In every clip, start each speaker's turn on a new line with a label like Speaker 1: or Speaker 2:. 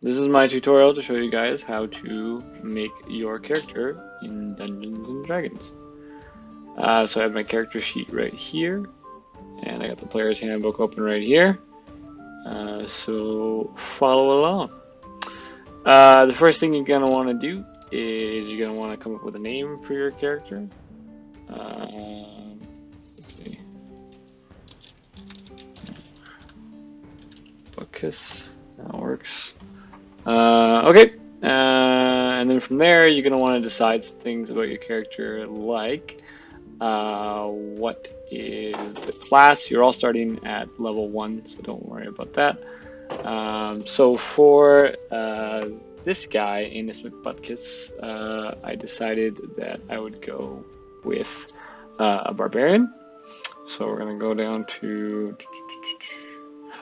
Speaker 1: This is my tutorial to show you guys how to make your character in Dungeons and Dragons. So I have my character sheet right here, and I got the player's handbook open right here. So follow along. The first thing you're going to want to do is you're going to want to come up with a name for your character. Let's see. Buckus, that works. Okay, and then from there you're going to want to decide some things about your character, like what is the class. You're all starting at level 1, so don't worry about that. So for this guy, Anus McButkus, I decided that I would go with a barbarian. So we're going to go down to...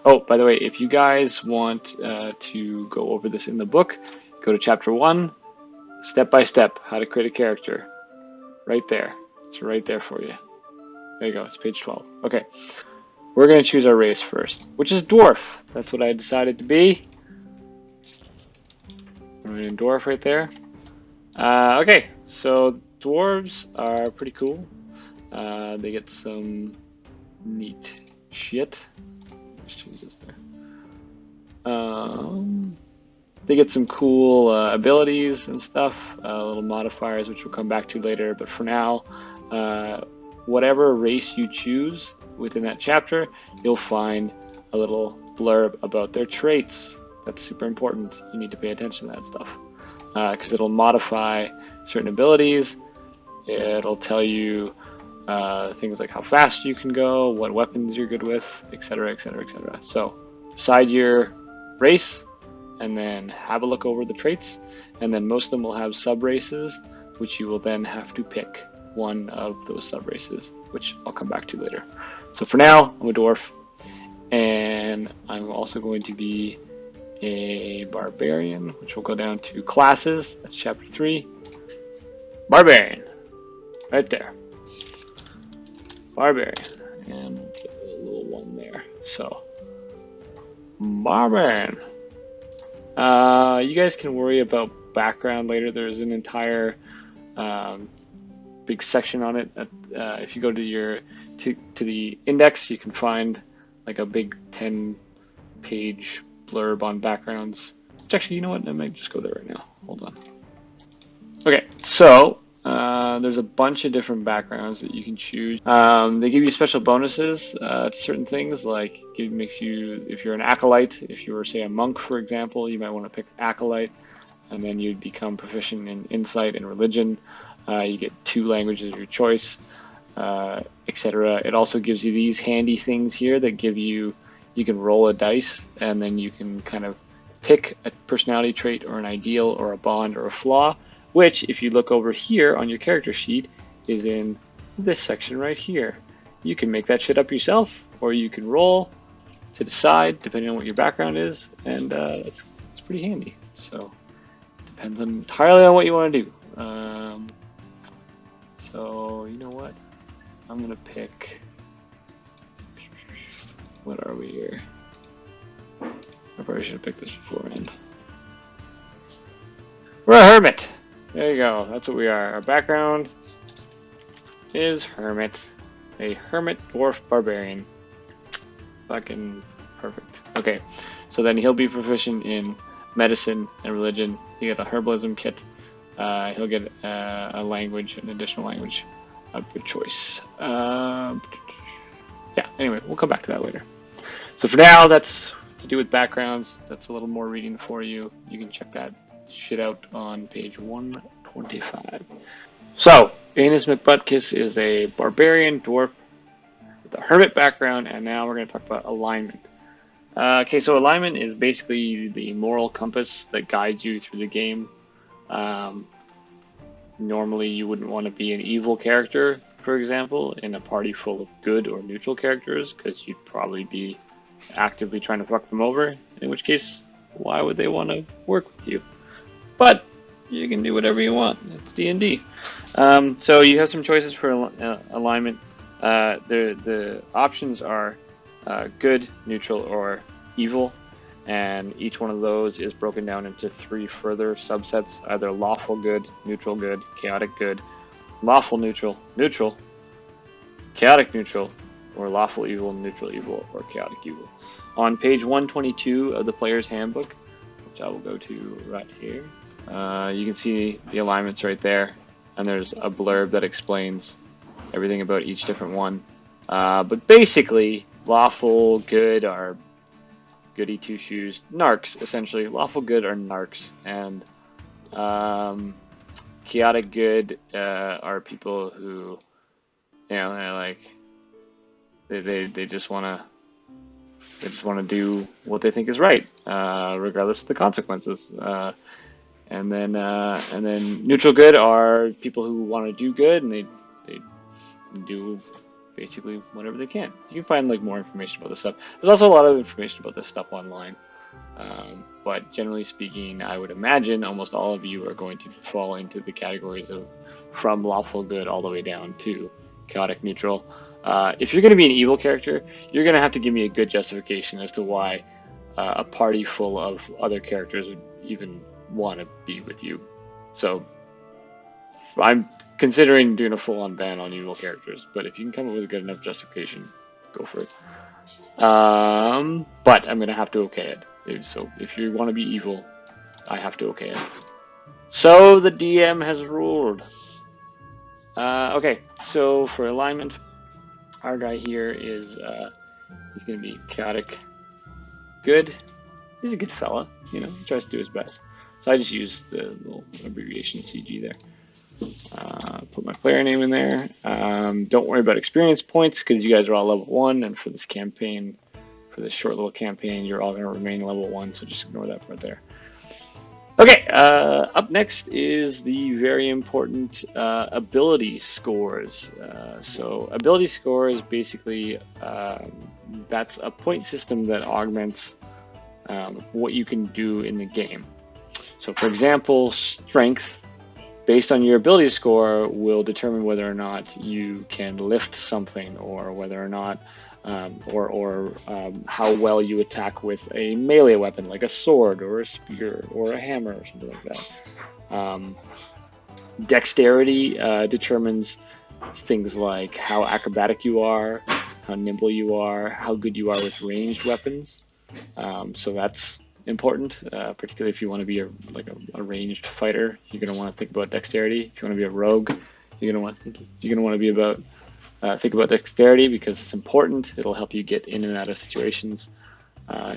Speaker 1: Oh, by the way, if you guys want to go over this in the book, go to chapter 1, step by step, how to create a character. Right there. It's right there for you. There you go, it's page 12. Okay, we're going to choose our race first, which is dwarf. That's what I decided to be. I'm in dwarf right there. Okay, so dwarves are pretty cool. They get some neat shit. Change this there. They get some cool abilities and stuff, little modifiers which we'll come back to later, but for now, whatever race you choose within that chapter, you'll find a little blurb about their traits. That's super important. You need to pay attention to that stuff because it'll modify certain abilities. It'll tell you things like how fast you can go, what weapons you're good with, etc., etc., etc. So decide your race and then have a look over the traits, and then most of them will have sub-races, which you will then have to pick one of those sub-races, which I'll come back to later. So for now, I'm a dwarf, and I'm also going to be a barbarian, which will go down to classes. That's chapter 3. Barbarian, right there. Barbarian, and a little one there. So, barbarian. You guys can worry about background later. There's an entire big section on it. If you go to the index, you can find like a big 10-page blurb on backgrounds. Which actually, you know what? I might just go there right now. Hold on. Okay, so. There's a bunch of different backgrounds that you can choose. They give you special bonuses to certain things, like it makes you, if you're an acolyte, if you were say a monk for example, you might want to pick acolyte, and then you'd become proficient in insight and religion. You get 2 languages of your choice, etc. It also gives you these handy things here that give you, you can roll a dice, and then you can kind of pick a personality trait or an ideal or a bond or a flaw, which, if you look over here on your character sheet, is in this section right here. You can make that shit up yourself, or you can roll to decide, depending on what your background is, and it's pretty handy. So, depends entirely on what you want to do. So, you know what? I'm gonna pick. What are we here? I probably should have picked this beforehand. We're a hermit. There you go, that's what we are. Our background is hermit. A hermit dwarf barbarian. Fucking perfect. Okay, so then he'll be proficient in medicine and religion. He'll get a herbalism kit. He'll get a language, an additional language of your choice. Yeah, anyway, we'll come back to that later. So for now, that's to do with backgrounds. That's a little more reading for you. You can check that shit out on page 125. So, Anus McButkus is a barbarian dwarf with a hermit background, and now we're going to talk about alignment. Okay, so alignment is basically the moral compass that guides you through the game. Normally, you wouldn't want to be an evil character, for example, in a party full of good or neutral characters, because you'd probably be actively trying to fuck them over, in which case, why would they want to work with you? But you can do whatever you want. It's D&D. So you have some choices for alignment. The options are good, neutral, or evil. and each one of those is broken down into 3 further subsets, either lawful good, neutral good, chaotic good, lawful neutral, neutral, chaotic neutral, or lawful evil, neutral evil, or chaotic evil. On page 122 of the player's handbook, which I will go to right here, you can see the alignments right there, and there's a blurb that explains everything about each different one. But basically, lawful good are goody two shoes, narcs essentially. Lawful good are narcs, and chaotic good are people who, you know, they're like they just want to do what they think is right, regardless of the consequences. And then neutral good are people who want to do good, and they do basically whatever they can. You can find like more information about this stuff. There's also a lot of information about this stuff online. But generally speaking, I would imagine almost all of you are going to fall into the categories of from lawful good all the way down to chaotic neutral. If you're going to be an evil character, you're going to have to give me a good justification as to why a party full of other characters would even want to be with you. So I'm considering doing a full-on ban on evil characters, but if you can come up with a good enough justification, go for it. But I'm going to have to okay it. So if you want to be evil, I have to okay it. So the DM has ruled. Okay, so for alignment, our guy here is he's going to be chaotic good. He's a good fella, you know, he tries to do his best. So I just used the little abbreviation CG there. Put my player name in there. Don't worry about experience points because you guys are all level 1, and for this campaign, for this short little campaign, you're all going to remain level 1, so just ignore that part there. Okay, up next is the very important ability scores. So ability score is basically, that's a point system that augments what you can do in the game. So for example, strength, based on your ability score, will determine whether or not you can lift something, or whether or not, how well you attack with a melee weapon like a sword or a spear or a hammer or something like that. Dexterity determines things like how acrobatic you are, how nimble you are, how good you are with ranged weapons. So that's important, particularly if you want to be a ranged fighter. You're going to want to think about dexterity. If you want to be a rogue, you're going to want to be about think about dexterity because it's important. It'll help you get in and out of situations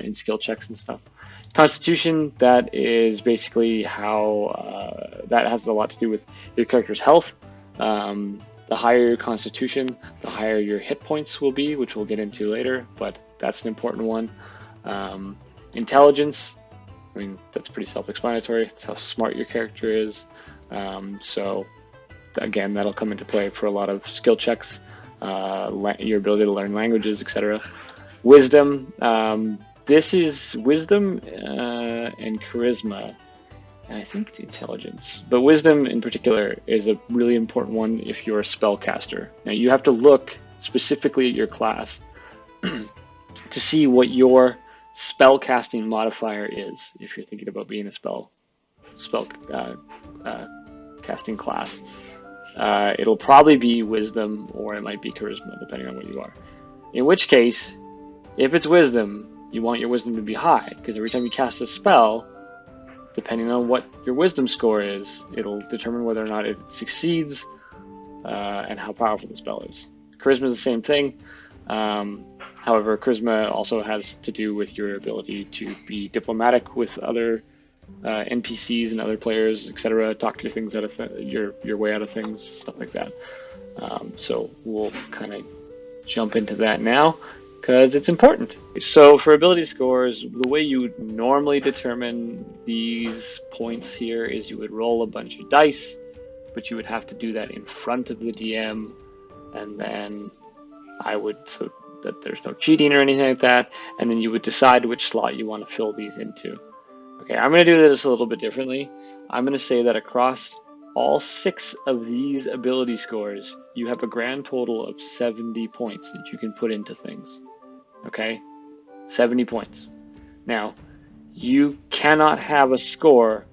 Speaker 1: in skill checks and stuff. Constitution, that is basically how that has a lot to do with your character's health. The higher your constitution, the higher your hit points will be, which we'll get into later, but that's an important one. Intelligence, I mean, that's pretty self-explanatory. It's how smart your character is. So again, that'll come into play for a lot of skill checks, your ability to learn languages, etc. Wisdom, this is wisdom and charisma, and I think intelligence. But wisdom in particular is a really important one if you're a spellcaster. Now you have to look specifically at your class to see what your spell casting modifier is if you're thinking about being a spell casting class. It'll probably be wisdom, or it might be charisma, depending on what you are. In which case, if it's wisdom, you want your wisdom to be high, because every time you cast a spell, depending on what your wisdom score is, it'll determine whether or not it succeeds and how powerful the spell is. Charisma is the same thing. However, charisma also has to do with your ability to be diplomatic with other NPCs and other players, etc. Talk your things out of your way out of things, stuff like that. So we'll kind of jump into that now because it's important. So for ability scores, the way you would normally determine these points here is you would roll a bunch of dice, but you would have to do that in front of the DM, and then so that there's no cheating or anything like that, and then you would decide which slot you want to fill these into. Okay, I'm going to do this a little bit differently. I'm going to say that across all 6 of these ability scores, you have a grand total of 70 points that you can put into things. Okay? 70 points. Now, you cannot have a score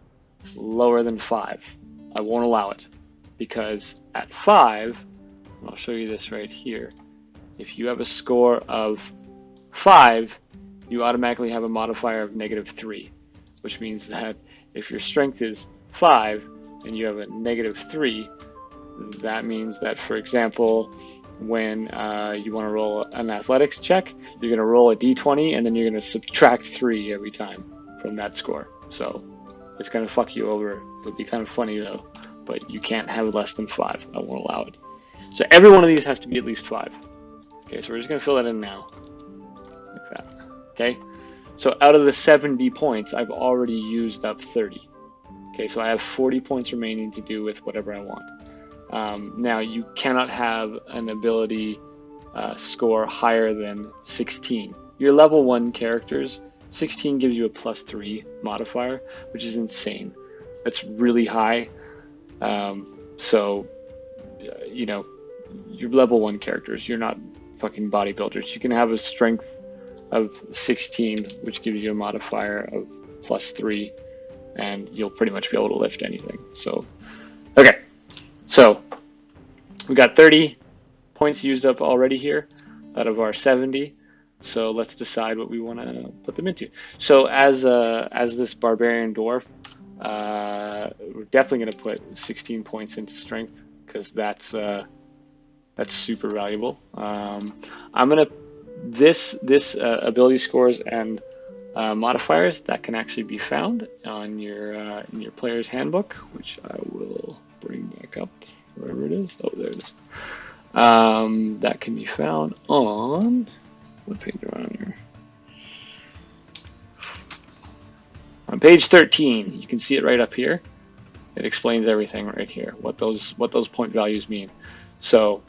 Speaker 1: lower than 5. I won't allow it, because at 5, and I'll show you this right here, if you have a score of 5, you automatically have a modifier of -3, which means that if your strength is 5 and you have a -3, that means that, for example, when you want to roll an athletics check, you're going to roll a d20 and then you're going to subtract 3 every time from that score. So it's going to fuck you over. It'll be kind of funny though, but you can't have less than 5. I won't allow it. So every one of these has to be at least 5. Okay, so we're just going to fill that in now, like that. Okay, so out of the 70 points, I've already used up 30. Okay, so I have 40 points remaining to do with whatever I want. Now, you cannot have an ability score higher than 16. Your level 1 characters, 16 gives you a +3 modifier, which is insane. That's really high. So, you know, you're level 1 characters. You're not fucking bodybuilders. You can have a strength of 16, which gives you a modifier of +3, and you'll pretty much be able to lift anything. So, okay. So we got 30 points used up already here out of our 70. So let's decide what we want to put them into. So as this barbarian dwarf, we're definitely going to put 16 points into strength, because that's super valuable. I'm gonna this ability scores and modifiers that can actually be found on your in your player's handbook, which I will bring back up wherever it is. Oh, there it is. That can be found on, what page are we on here? On page 13. You can see it right up here. It explains everything right here, what those point values mean. So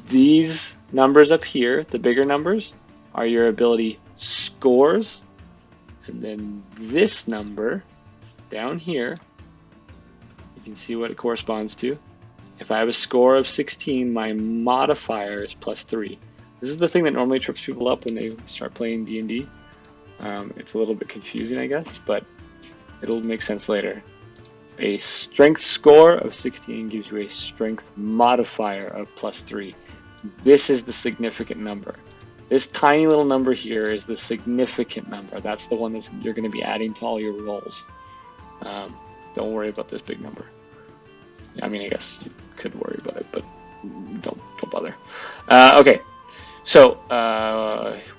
Speaker 1: these numbers up here, the bigger numbers, are your ability scores, and then this number down here, you can see what it corresponds to. If I have a score of 16, my modifier is +3. This is the thing that normally trips people up when they start playing D&D. It's a little bit confusing, I guess, but it'll make sense later. A strength score of 16 gives you a strength modifier of +3. This is the significant number. This tiny little number here is the significant number. That's the one that you're going to be adding to all your rolls. Don't worry about this big number. I mean, I guess you could worry about it, but don't bother. Okay, so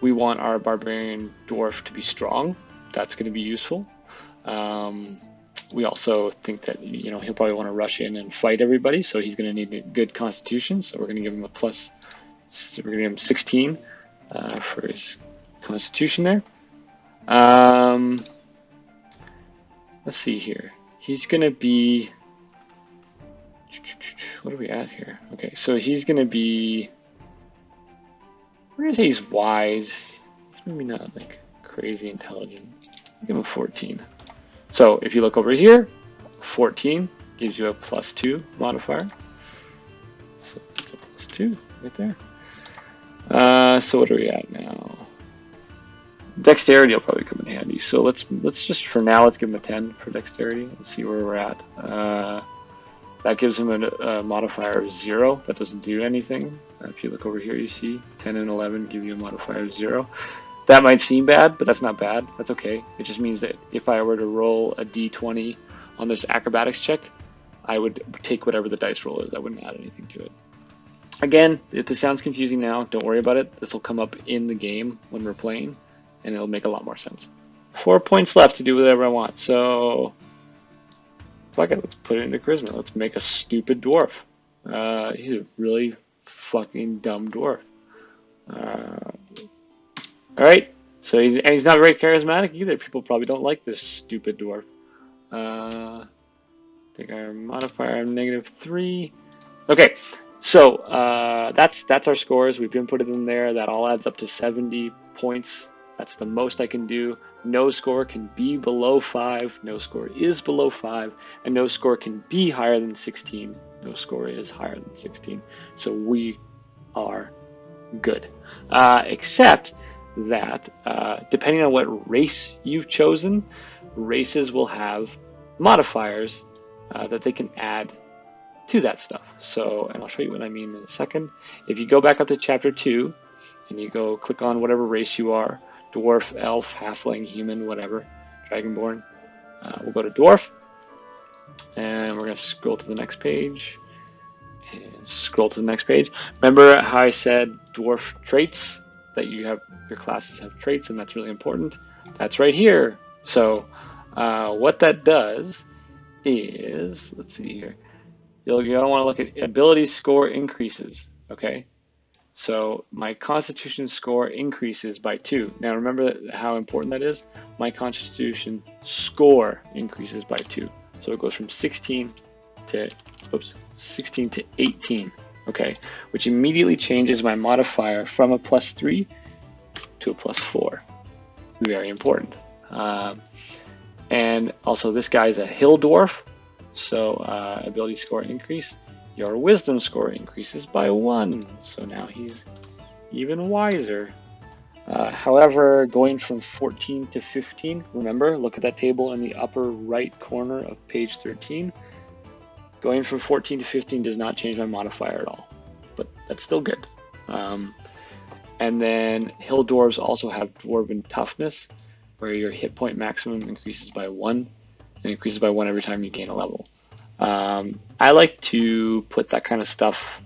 Speaker 1: we want our barbarian dwarf to be strong. That's going to be useful. We also think that, you know, he'll probably want to rush in and fight everybody, so he's going to need a good constitution. So we're going to give him a plus. So we're going to give him 16 for his constitution there. Let's see here. He's going to be. What are we at here? Okay, so he's going to be. We're going to say he's wise. He's maybe not like crazy intelligent. Give him a 14. So if you look over here, 14 gives you a +2 modifier. So it's a +2 right there. So what are we at now? Dexterity will probably come in handy. So let's just for now let's give him a 10 for dexterity. Let's see where we're at. That gives him a modifier of 0. That doesn't do anything. If you look over here, you see 10 and 11 give you a modifier of 0. That might seem bad, but that's not bad. That's okay. It just means that if I were to roll a d20 on this acrobatics check, I would take whatever the dice roll is. I wouldn't add anything to it. Again, if this sounds confusing now, don't worry about it. This will come up in the game when we're playing, and it'll make a lot more sense. 4 points left to do whatever I want. So, fuck it. Let's put it into charisma. Let's make a stupid dwarf. He's a really fucking dumb dwarf. Alright, so he's not very charismatic either. People probably don't like this stupid dwarf. Take our modifier of -3. Okay, so that's our scores. We've inputted them there. That all adds up to 70 points. That's the most I can do. No score can be below 5. No score is below 5. And no score can be higher than 16. No score is higher than 16. So we are good. Except that depending on what race you've chosen, races will have modifiers that they can add to that stuff. So, and I'll show you what I mean in a second. If you go back up to chapter 2 and you go click on whatever race you are, dwarf, elf, halfling, human, whatever, dragonborn, we'll go to dwarf, and we're going to scroll to the next page. And scroll to the next page. Remember how I said dwarf traits, that you have, your classes have traits, and that's really important? That's right here. So what that does is, let's see here, you're going to want to look at ability score increases, okay? So my constitution score increases by 2. Now remember how important that is? My constitution score increases by 2. So it goes from 16 to 18, okay? Which immediately changes my modifier from a +3 to a +4. Very important. And also this guy is a hill dwarf, so ability score increase. Your wisdom score increases by 1, so now he's even wiser. However, going from 14 to 15, remember, look at that table in the upper right corner of page 13. Going from 14 to 15 does not change my modifier at all, but that's still good. And then hill dwarves also have dwarven toughness, where your hit point maximum increases by 1, and increases by 1 every time you gain a level. I like to put that kind of stuff,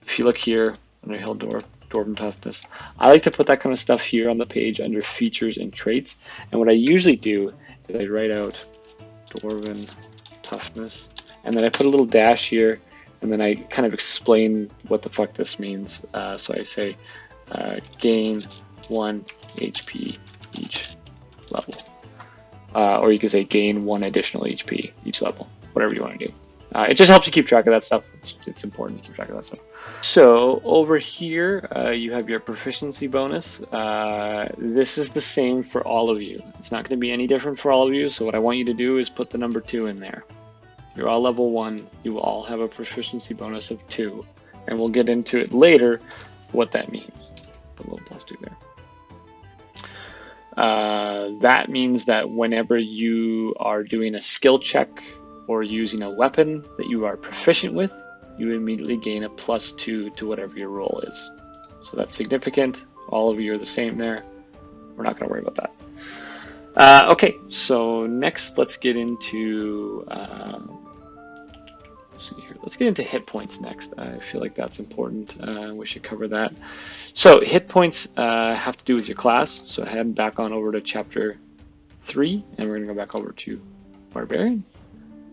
Speaker 1: if you look here under hill dwarven toughness, I like to put that kind of stuff here on the page under features and traits. And what I usually do is I write out dwarven toughness, and then I put a little dash here, and then I kind of explain what the fuck this means. So I say gain 1 HP each level. Or you could say gain 1 additional HP each level, whatever you want to do. It just helps you keep track of that stuff. It's important to keep track of that stuff. So over here, you have your proficiency bonus. This is the same for all of you. It's not going to be any different for all of you. So what I want you to do is put the number 2 in there. You're all level 1. You will all have a proficiency bonus of 2. And we'll get into it later what that means. Put a little +2 there. That means that whenever you are doing a skill check or using a weapon that you are proficient with, you immediately gain a +2 to whatever your roll is. So that's significant. All of you are the same there. We're not going to worry about that. Okay, so next let's get into let's get into hit points next. I feel like that's important. We should cover that. So hit points have to do with your class. So head back on over to chapter 3, and we're going to go back over to Barbarian.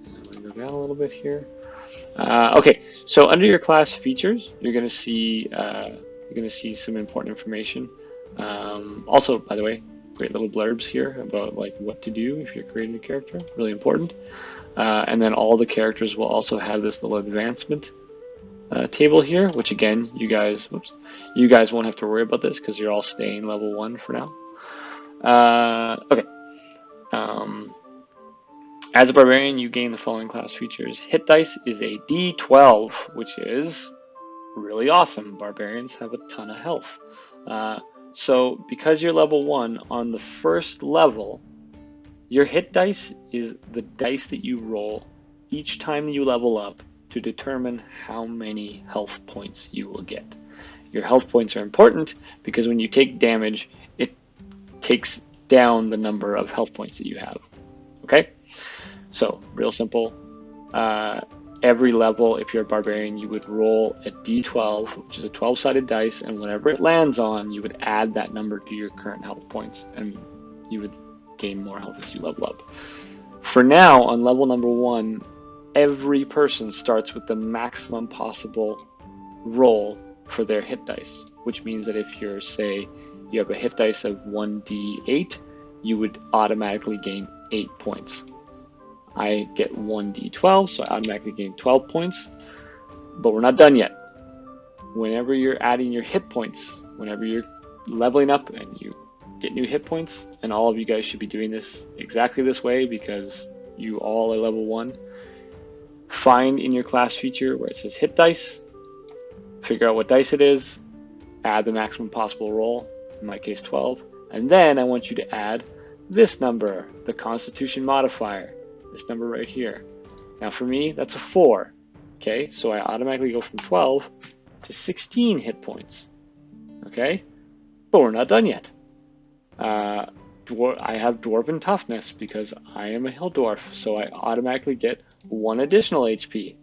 Speaker 1: I'm going to go down a little bit here. Okay, so under your class features, you're going to see some important information. Also, by the way, great little blurbs here about like what to do if you're creating a character. Really important. And then all the characters will also have this little advancement table here, which again, you guys won't have to worry about this because you're all staying level 1 for now. Okay. As a barbarian, you gain the following class features. Hit dice is a D12, which is really awesome. Barbarians have a ton of health. So because you're level 1, on the first level, your hit dice is the dice that you roll each time that you level up to determine how many health points you will get. Your health points are important because when you take damage, it takes down the number of health points that you have. Okay? So, real simple. Every level, if you're a barbarian, you would roll a d12, which is a 12-sided dice, and whenever it lands on, you would add that number to your current health points, and you would gain more health as you level up. For now, on level number 1, every person starts with the maximum possible roll for their hit dice, which means that if you're, say, you have a hit dice of 1d8, you would automatically gain 8 points. I get 1d12, so I automatically gain 12 points, but we're not done yet. Whenever you're adding your hit points, whenever you're leveling up and you get new hit points, and all of you guys should be doing this exactly this way because you all are level 1, find in your class feature where it says hit dice, figure out what dice it is, add the maximum possible roll, in my case 12, and then I want you to add this number, the Constitution modifier, this number right here. Now for me, that's a 4. Okay, so I automatically go from 12 to 16 hit points. Okay, but we're not done yet. I have Dwarven Toughness because I am a Hill Dwarf, so I automatically get 1 additional HP.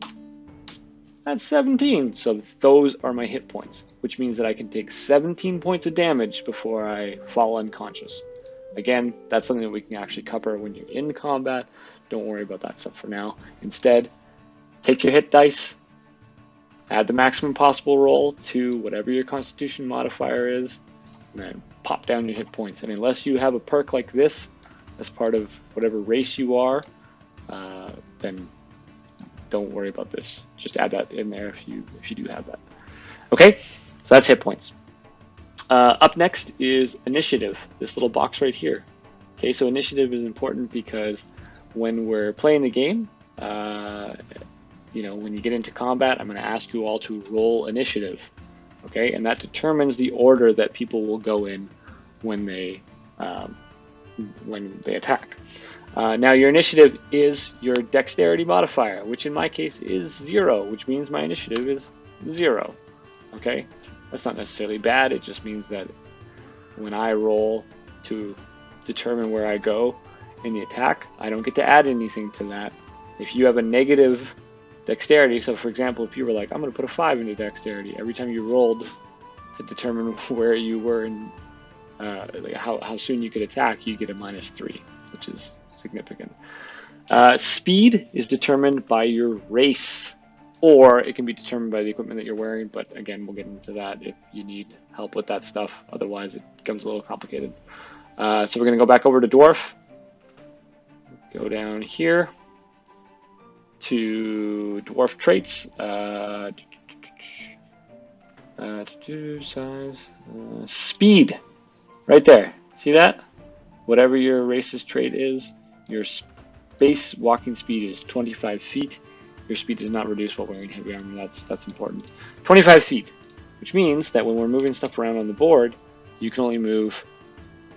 Speaker 1: That's 17, so those are my hit points, which means that I can take 17 points of damage before I fall unconscious. Again, that's something that we can actually cover when you're in combat. Don't worry about that stuff for now. Instead, take your hit dice, add the maximum possible roll to whatever your Constitution modifier is, and then pop down your hit points. And unless you have a perk like this as part of whatever race you are, then don't worry about this. Just add that in there if you do have that. Okay, so that's hit points. Up next is initiative, this little box right here. Okay, so initiative is important because when we're playing the game, you know, when you get into combat, I'm going to ask you all to roll initiative. Okay, and that determines the order that people will go in when they attack. Now your initiative is your dexterity modifier, which in my case is 0, which means my initiative is 0. Okay, that's not necessarily bad. It just means that when I roll to determine where I go in the attack, I don't get to add anything to that. If you have a negative dexterity, so for example, if you were like, I'm going to put a 5 into dexterity, every time you rolled to determine where you were and like how soon you could attack, you get a -3, which is significant. Speed is determined by your race, or it can be determined by the equipment that you're wearing, but again, we'll get into that if you need help with that stuff. Otherwise, it becomes a little complicated. So we're going to go back over to Dwarf, go down here to Dwarf traits, size, speed, right there. See that? Whatever your race's trait is, your base walking speed is 25 feet. Your speed does not reduce while wearing heavy armor. That's important. 25 feet, which means that when we're moving stuff around on the board, you can only move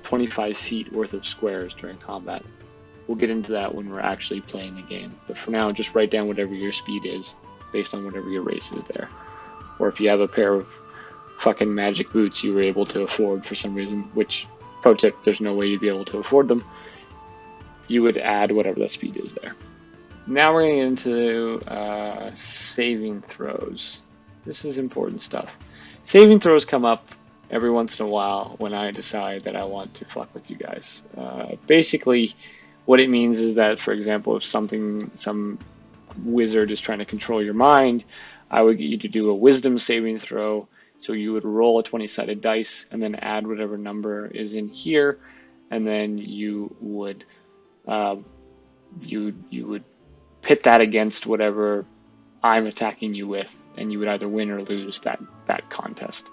Speaker 1: 25 feet worth of squares during combat. We'll get into that when we're actually playing the game. But for now, just write down whatever your speed is based on whatever your race is there. Or if you have a pair of fucking magic boots you were able to afford for some reason, which, pro tip, there's no way you'd be able to afford them, you would add whatever that speed is there. Now we're going to get into saving throws. This is important stuff. Saving throws come up every once in a while when I decide that I want to fuck with you guys. Basically, what it means is that, for example, if some wizard is trying to control your mind, I would get you to do a wisdom saving throw. So you would roll a 20-sided dice and then add whatever number is in here, and then you would pit that against whatever I'm attacking you with, and you would either win or lose that contest.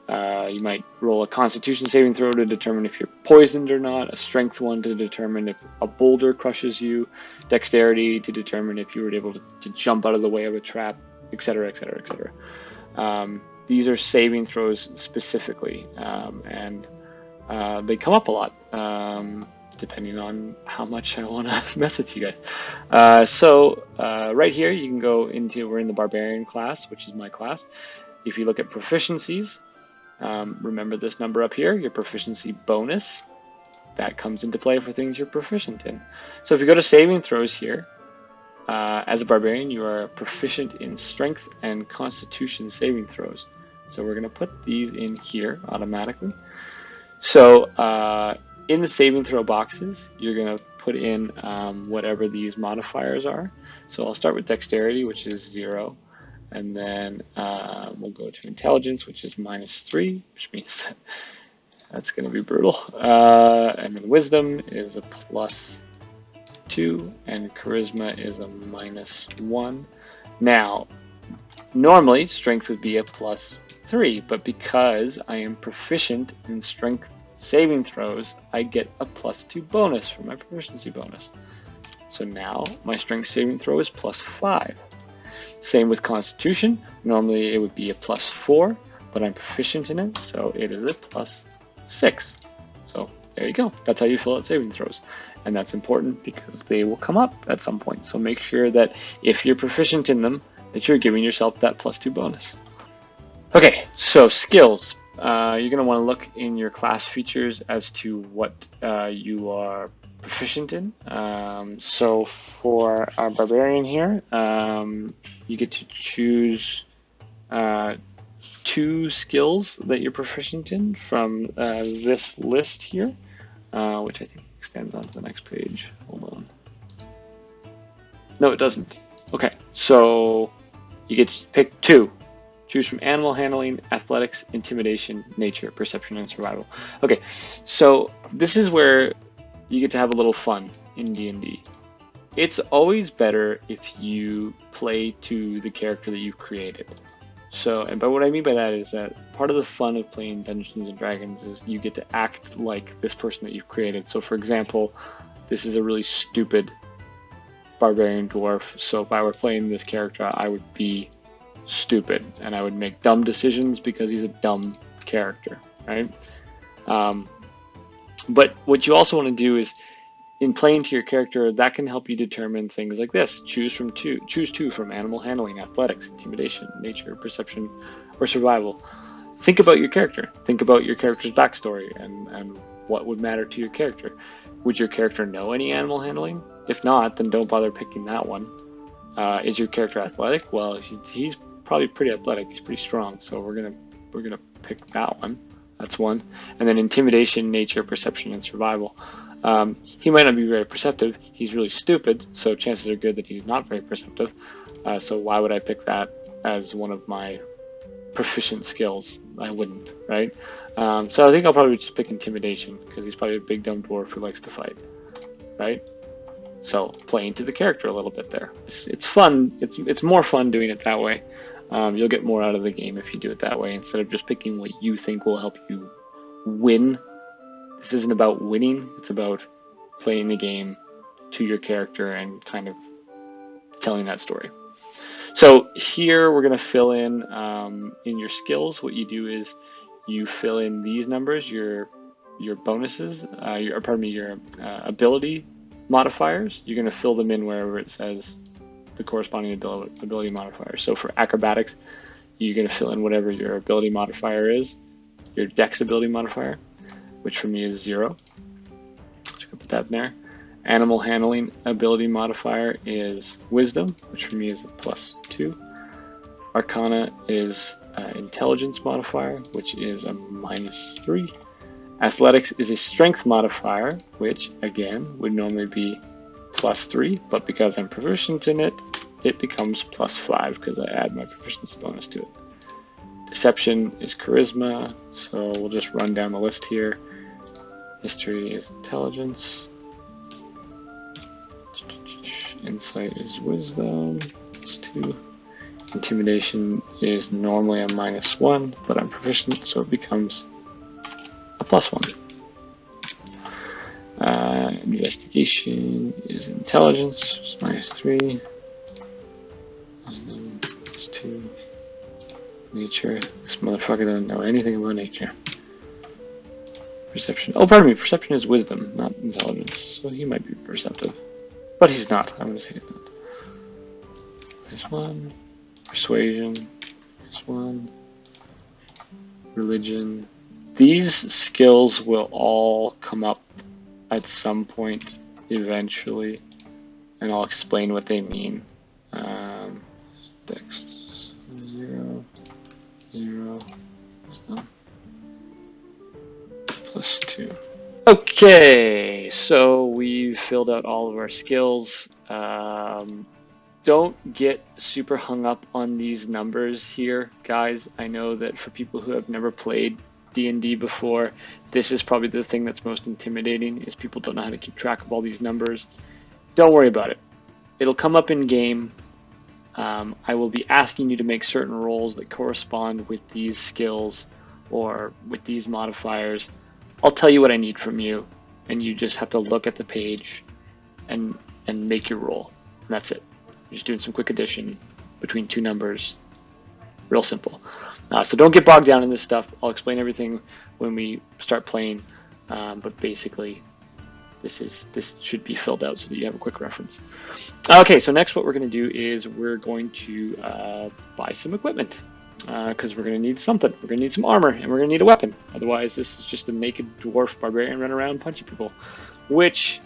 Speaker 1: You might roll a Constitution saving throw to determine if you're poisoned or not, a Strength one to determine if a boulder crushes you, Dexterity to determine if you were able to jump out of the way of a trap, etc., etc., etc. These are saving throws specifically, and they come up a lot, depending on how much I want to mess with you guys. So right here, you can go into, we're in the Barbarian class, which is my class. If you look at proficiencies, remember this number up here, your proficiency bonus, that comes into play for things you're proficient in. So if you go to saving throws here, as a barbarian, you are proficient in strength and constitution saving throws. So we're going to put these in here automatically. So in the saving throw boxes, you're going to put in whatever these modifiers are. So I'll start with dexterity, which is 0. And then we'll go to intelligence, which is -3, which means that's going to be brutal. And then wisdom is a +2, and charisma is a -1. Now, normally strength would be a +3, but because I am proficient in strength saving throws, I get a +2 bonus for my proficiency bonus. So now my strength saving throw is +5. Same with Constitution. Normally it would be a +4, but I'm proficient in it, so it is a 6. So there you go. That's how you fill out saving throws. And that's important because they will come up at some point. So make sure that if you're proficient in them, that you're giving yourself that +2 bonus. Okay, so skills. You're going to want to look in your class features as to what you are proficient in. So for our barbarian here, you get to choose 2 skills that you're proficient in from this list here, which I think extends onto the next page. Hold on. No, it doesn't. Okay, so you get to pick 2. Choose from animal handling, athletics, intimidation, nature, perception, and survival. Okay, so this is where you get to have a little fun in D&D. It's always better if you play to the character that you've created. So, and by what I mean by that is that part of the fun of playing Dungeons and Dragons is you get to act like this person that you've created. So for example, this is a really stupid barbarian dwarf. So if I were playing this character, I would be stupid and I would make dumb decisions because he's a dumb character, right? But what you also want to do is, in playing to your character, that can help you determine things like this. Choose 2 from animal handling, athletics, intimidation, nature, perception, or survival. Think about your character. Think about your character's backstory and what would matter to your character. Would your character know any animal handling? If not, then don't bother picking that one. Is your character athletic? Well, he's probably pretty athletic. He's pretty strong, so we're gonna pick that one. That's one. And then intimidation, nature, perception, and survival. He might not be very perceptive. He's really stupid, so chances are good that he's not very perceptive. So why would I pick that as one of my proficient skills? I wouldn't, right? So I think I'll probably just pick intimidation because he's probably a big dumb dwarf who likes to fight, right? So playing to the character a little bit there. It's fun. It's more fun doing it that way. You'll get more out of the game if you do it that way instead of just picking what you think will help you win. This isn't about winning, it's about playing the game to your character and kind of telling that story. So here we're going to fill in your skills. What you do is you fill in these numbers, your bonuses, your ability modifiers. You're going to fill them in wherever it says the corresponding ability modifier. So for acrobatics, you're going to fill in whatever your ability modifier is, your dex ability modifier, which for me is 0. So I can put that in there. Animal handling ability modifier is wisdom, which for me is a +2. Arcana is intelligence modifier, which is a -3. Athletics is a strength modifier, which again would normally be +3, but because I'm proficient in it, it becomes +5 because I add my proficiency bonus to it. Deception is charisma, so we'll just run down the list here. History is intelligence. Insight is wisdom, +2. Intimidation is normally a -1, but I'm proficient, so it becomes a +1. Investigation is intelligence, -3. Wisdom, +2. Nature, this motherfucker doesn't know anything about nature. Perception, oh pardon me, perception is wisdom, not intelligence, so he might be perceptive. But he's not, I'm going to say he's not. -1, persuasion, -1, religion. These skills will all come up at some point eventually, and I'll explain what they mean. Dex 0, 0, wisdom, +2. Okay, so we've filled out all of our skills. Don't get super hung up on these numbers here, guys. I know that for people who have never played D&D before, this is probably the thing that's most intimidating, is people don't know how to keep track of all these numbers. Don't worry about it. It'll come up in game. I will be asking you to make certain rolls that correspond with these skills or with these modifiers. I'll tell you what I need from you, and you just have to look at the page and make your roll. And that's it. You're just doing some quick addition between two numbers, Real simple. So don't get bogged down in this stuff. I'll explain everything when we start playing, but basically this should be filled out so that you have a quick reference. Okay, so next what we're going to do is we're going to buy some equipment, because we're going to need something. We're going to need some armor, and we're going to need a weapon. Otherwise, this is just a naked dwarf barbarian running around punching people, which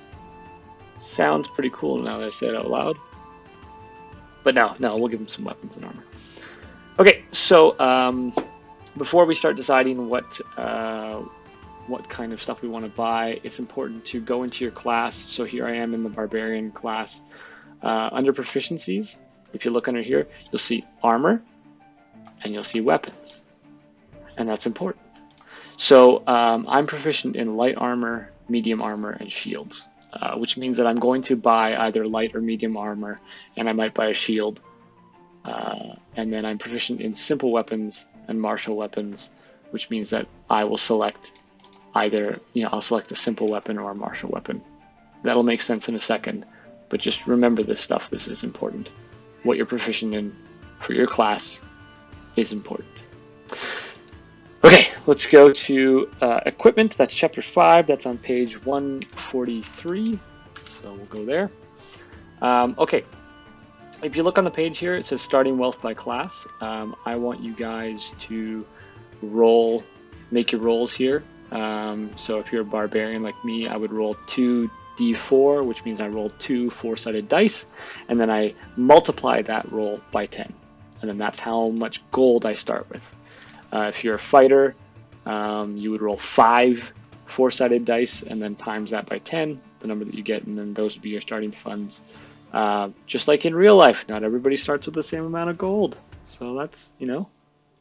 Speaker 1: sounds pretty cool now that I say it out loud. But no, we'll give him some weapons and armor. Okay, so before we start deciding what kind of stuff we want to buy, it's important to go into your class. So here I am in the barbarian class. Under proficiencies, if you look under here, you'll see armor and you'll see weapons, and that's important. So I'm proficient in light armor, medium armor, and shields, which means that I'm going to buy either light or medium armor, and I might buy a shield. And then I'm proficient in simple weapons and martial weapons, which means that I will select either, I'll select a simple weapon or a martial weapon. That'll make sense in a second, but just remember this stuff. This is important. What you're proficient in for your class is important. Okay, let's go to equipment. That's chapter 5. That's on page 143. So we'll go there. Okay. If you look on the page here, it says starting wealth by class. I want you guys to make your rolls here. So if you're a barbarian like me, I would roll 2d4, which means I roll 2 4-sided dice, and then I multiply that roll by 10. And then that's how much gold I start with. If you're a fighter, you would roll 5 4-sided dice and then times that by 10, the number that you get, and then those would be your starting funds. Just like in real life, not everybody starts with the same amount of gold. So that's,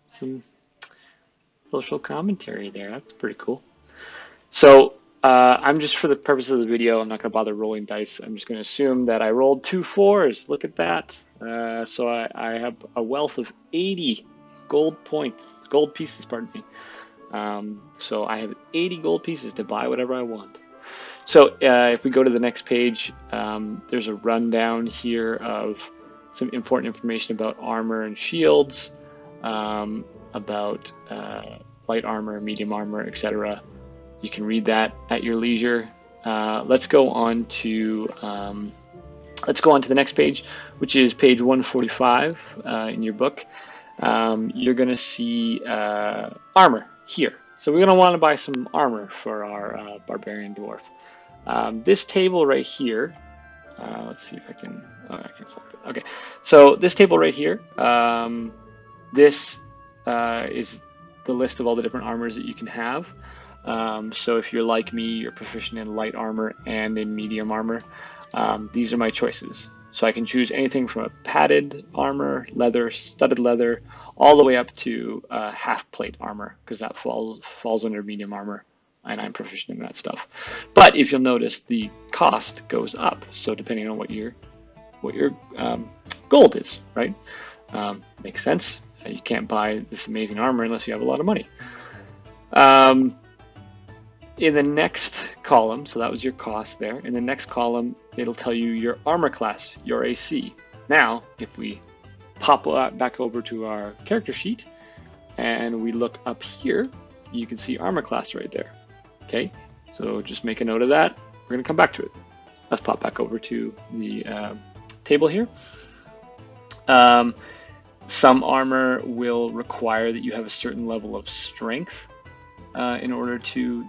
Speaker 1: some social commentary there. That's pretty cool. So I'm just, for the purpose of the video, I'm not going to bother rolling dice. I'm just going to assume that I rolled 2 4s. Look at that. So I have a wealth of 80 gold pieces, pardon me. So I have 80 gold pieces to buy whatever I want. So if we go to the next page, there's a rundown here of some important information about armor and shields, about light armor, medium armor, etc. You can read that at your leisure. Let's go on to the next page, which is page 145 in your book. You're going to see armor here. So we're going to want to buy some armor for our barbarian dwarf. This table right here, let's see if I can, I can't select it. Okay, so this table right here, this is the list of all the different armors that you can have. So if you're like me, you're proficient in light armor and in medium armor. These are my choices. So I can choose anything from a padded armor, leather, studded leather, all the way up to half plate armor, because that falls under medium armor, and I'm proficient in that stuff. But if you'll notice, the cost goes up. So depending on what your gold is, right? Makes sense. You can't buy this amazing armor unless you have a lot of money. In the next column, so that was your cost there. In the next column, it'll tell you your armor class, your AC. Now, if we pop back over to our character sheet and we look up here, you can see armor class right there. Okay, so just make a note of that. We're going to come back to it. Let's pop back over to the table here. Some armor will require that you have a certain level of strength in order to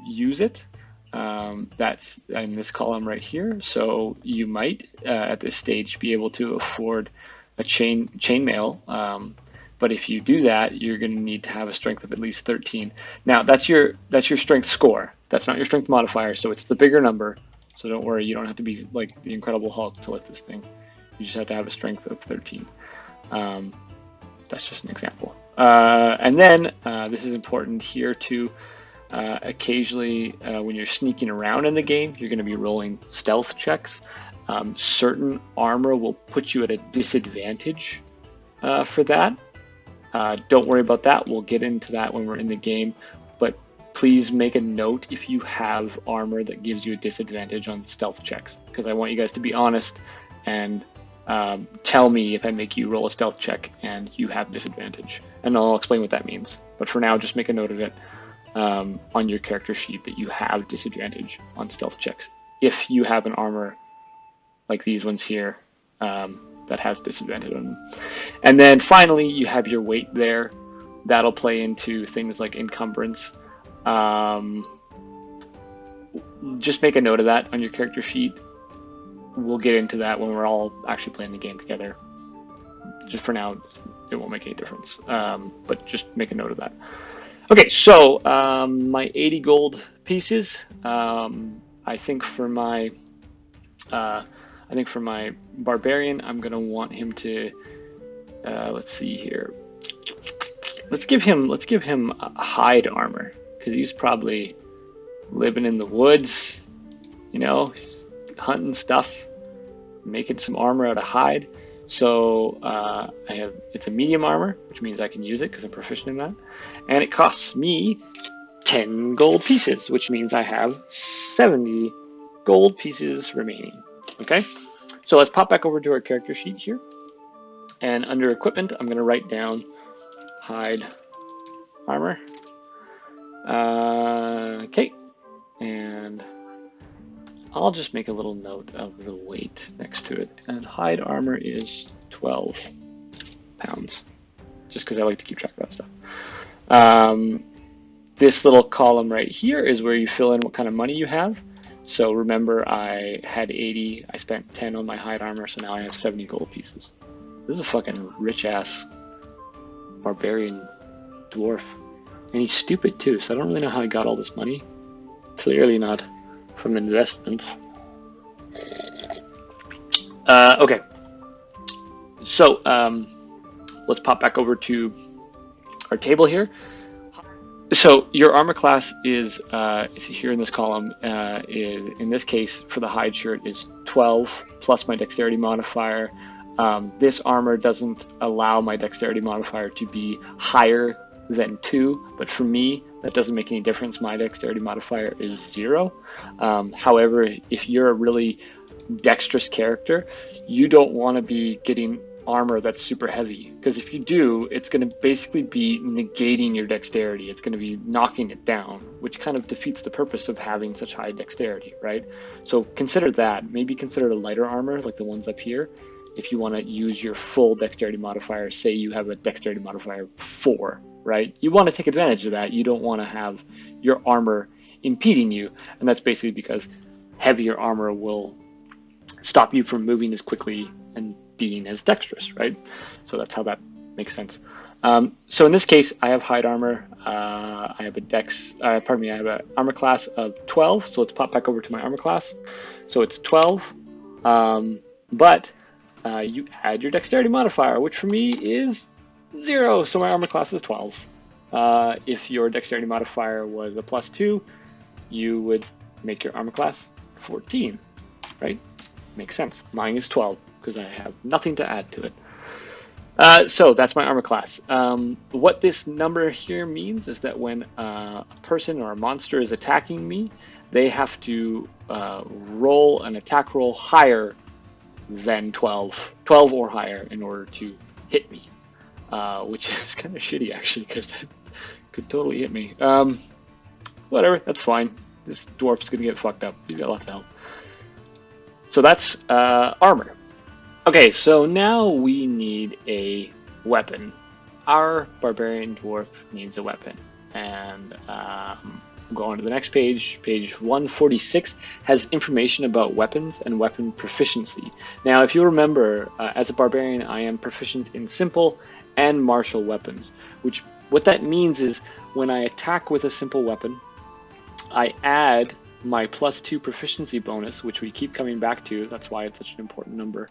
Speaker 1: use it. That's in this column right here. So you might at this stage be able to afford a chainmail. But if you do that, you're going to need to have a strength of at least 13. Now that's your strength score. That's not your strength modifier. So it's the bigger number. So don't worry, you don't have to be like the Incredible Hulk to lift this thing. You just have to have a strength of 13. That's just an example. And then this is important here too. Occasionally, when you're sneaking around in the game, you're going to be rolling stealth checks. Certain armor will put you at a disadvantage for that. Don't worry about that. We'll get into that when we're in the game. But please make a note if you have armor that gives you a disadvantage on stealth checks, because I want you guys to be honest and tell me if I make you roll a stealth check and you have disadvantage. And I'll explain what that means. But for now, just make a note of it on your character sheet that you have disadvantage on stealth checks if you have an armor like these ones here that has disadvantage on them. And then finally, you have your weight there. That'll play into things like encumbrance. Just make a note of that on your character sheet. We'll get into that when we're all actually playing the game together. Just for now, it won't make any difference. But just make a note of that. Okay, so my 80 gold pieces. I think for my barbarian, I'm gonna want him to. Let's see here. Let's give him a hide armor because he's probably living in the woods, you know, hunting stuff, making some armor out of hide. So it's a medium armor, which means I can use it because I'm proficient in that, and it costs me 10 gold pieces, which means I have 70 gold pieces remaining. Okay, so let's pop back over to our character sheet here, and under equipment, I'm going to write down hide armor. Okay, and I'll just make a little note of the weight next to it. And hide armor is 12 pounds, just because I like to keep track of that stuff. This little column right here is where you fill in what kind of money you have. So remember, I had 80, I spent 10 on my hide armor, so now I have 70 gold pieces. This is a fucking rich-ass barbarian dwarf. And he's stupid too, so I don't really know how he got all this money. Clearly not from investments. Okay, so let's pop back over to our table here. So your armor class is here in this column. In this case, for the hide shirt, is 12 plus my dexterity modifier. This armor doesn't allow my dexterity modifier to be higher than 2, but for me, that doesn't make any difference. My dexterity modifier is 0. However, if you're a really dexterous character, you don't want to be getting armor that's super heavy, because if you do, it's going to basically be negating your dexterity. It's going to be knocking it down, which kind of defeats the purpose of having such high dexterity, right? So consider that. Maybe consider a lighter armor like the ones up here. If you want to use your full dexterity modifier, say you have a dexterity modifier 4, right? You want to take advantage of that. You don't want to have your armor impeding you, and that's basically because heavier armor will stop you from moving as quickly and being as dexterous, right? So that's how that makes sense. So in this case, I have hide armor. I have I have an armor class of 12. So let's pop back over to my armor class. So it's 12, but you add your dexterity modifier, which for me is 0. So my armor class is 12. If your dexterity modifier was a +2, you would make your armor class 14, right? Makes sense. Mine is 12 because I have nothing to add to it. So that's my armor class. What this number here means is that when a person or a monster is attacking me, they have to roll an attack roll higher than 12 or higher in order to hit me, which is kind of shitty actually, because that could totally hit me. Whatever, that's fine. This dwarf's gonna get fucked up. He's got lots of health. So that's armor. Okay, so now we need a weapon. Our barbarian dwarf needs a weapon. And go on to the next page. Page 146 has information about weapons and weapon proficiency. Now, if you remember, as a barbarian, I am proficient in simple and martial weapons, which what that means is when I attack with a simple weapon, I add my +2 proficiency bonus, which we keep coming back to. That's why it's such an important number.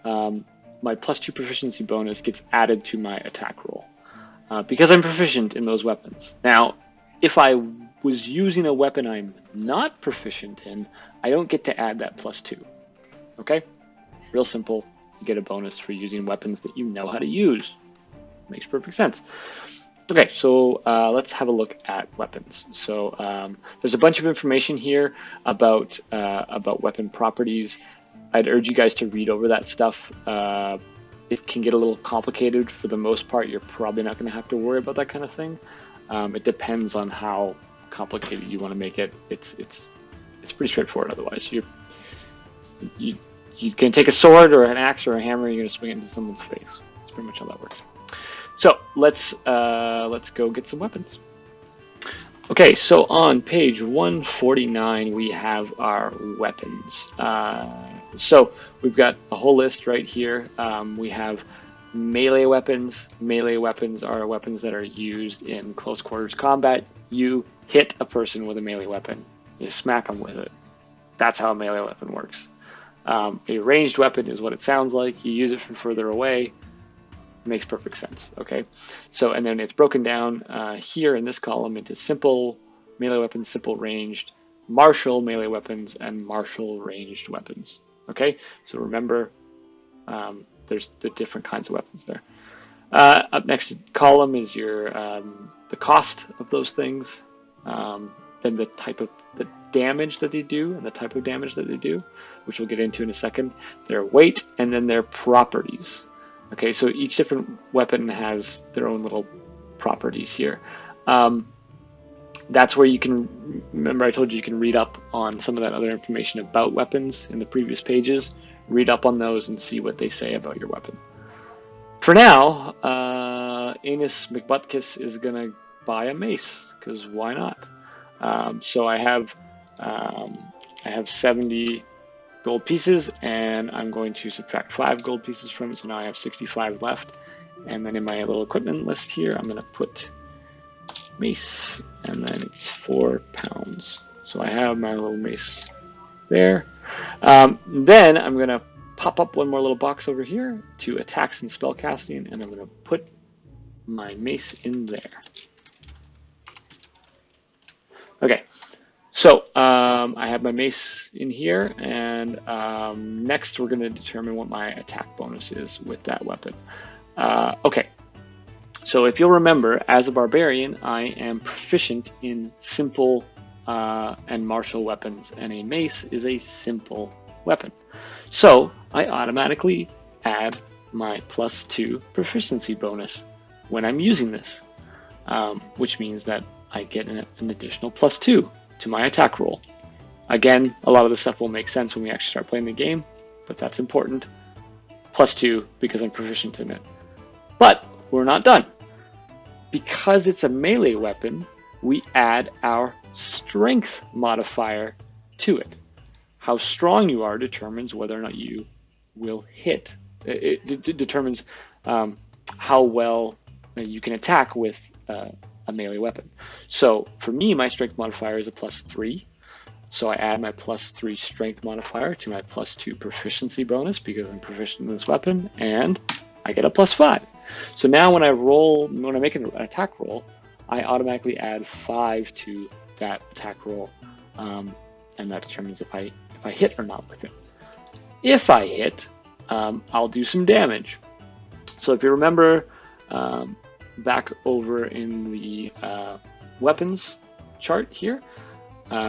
Speaker 1: My +2 proficiency bonus gets added to my attack roll because I'm proficient in those weapons. Now, if I was using a weapon I'm not proficient in, I don't get to add that +2. Okay? Real simple. You get a bonus for using weapons that you know how to use. Makes perfect sense. Okay, so let's have a look at weapons. So there's a bunch of information here about weapon properties. I'd urge you guys to read over that stuff. It can get a little complicated. For the most part, you're probably not going to have to worry about that kind of thing. It depends on how complicated you want to make it. It's pretty straightforward. Otherwise, you can take a sword or an axe or a hammer, and you're going to swing it into someone's face. That's pretty much how that works. So let's go get some weapons. Okay, so on page 149 we have our weapons. So we've got a whole list right here. We have melee weapons. Melee weapons are weapons that are used in close quarters combat. You hit a person with a melee weapon. You smack them with it. That's how a melee weapon works. A ranged weapon is what it sounds like. You use it from further away. Makes perfect sense. Okay, so and then it's broken down here in this column into simple melee weapons, simple ranged, martial melee weapons, and martial ranged weapons. Okay, so remember there's the different kinds of weapons there. Up next column is your the cost of those things, then the type of the damage that they do and the type of damage that they do, which we'll get into in a second, their weight, and then their properties. Okay, so each different weapon has their own little properties here. That's where you can, remember I told you can read up on some of that other information about weapons in the previous pages. Read up on those and see what they say about your weapon. For now, Anus McButkus is going to buy a mace, because why not? So I have 70 gold pieces, and I'm going to subtract 5 gold pieces from it, so now I have 65 left. And then in my little equipment list here, I'm going to put mace, and then it's 4 pounds. So I have my little mace there. Then I'm going to pop up one more little box over here to attacks and spellcasting, and I'm going to put my mace in there. Okay. So I have my mace in here, and next we're going to determine what my attack bonus is with that weapon. Okay, so if you'll remember, as a barbarian, I am proficient in simple and martial weapons, and a mace is a simple weapon. So I automatically add my +2 proficiency bonus when I'm using this, which means that I get an additional +2 to my attack roll. Again, a lot of this stuff will make sense when we actually start playing the game, but that's important. +2 because I'm proficient in it. But we're not done. Because it's a melee weapon, we add our strength modifier to it. How strong you are determines whether or not you will hit. It determines how well you can attack with a melee weapon. So for me, my strength modifier is a +3. So I add my +3 strength modifier to my +2 proficiency bonus because I'm proficient in this weapon, and I get a +5. So now when I make an attack roll, I automatically add 5 to that attack roll, and that determines if I hit or not with it. If I hit, I'll do some damage. So if you remember, back over in the weapons chart here,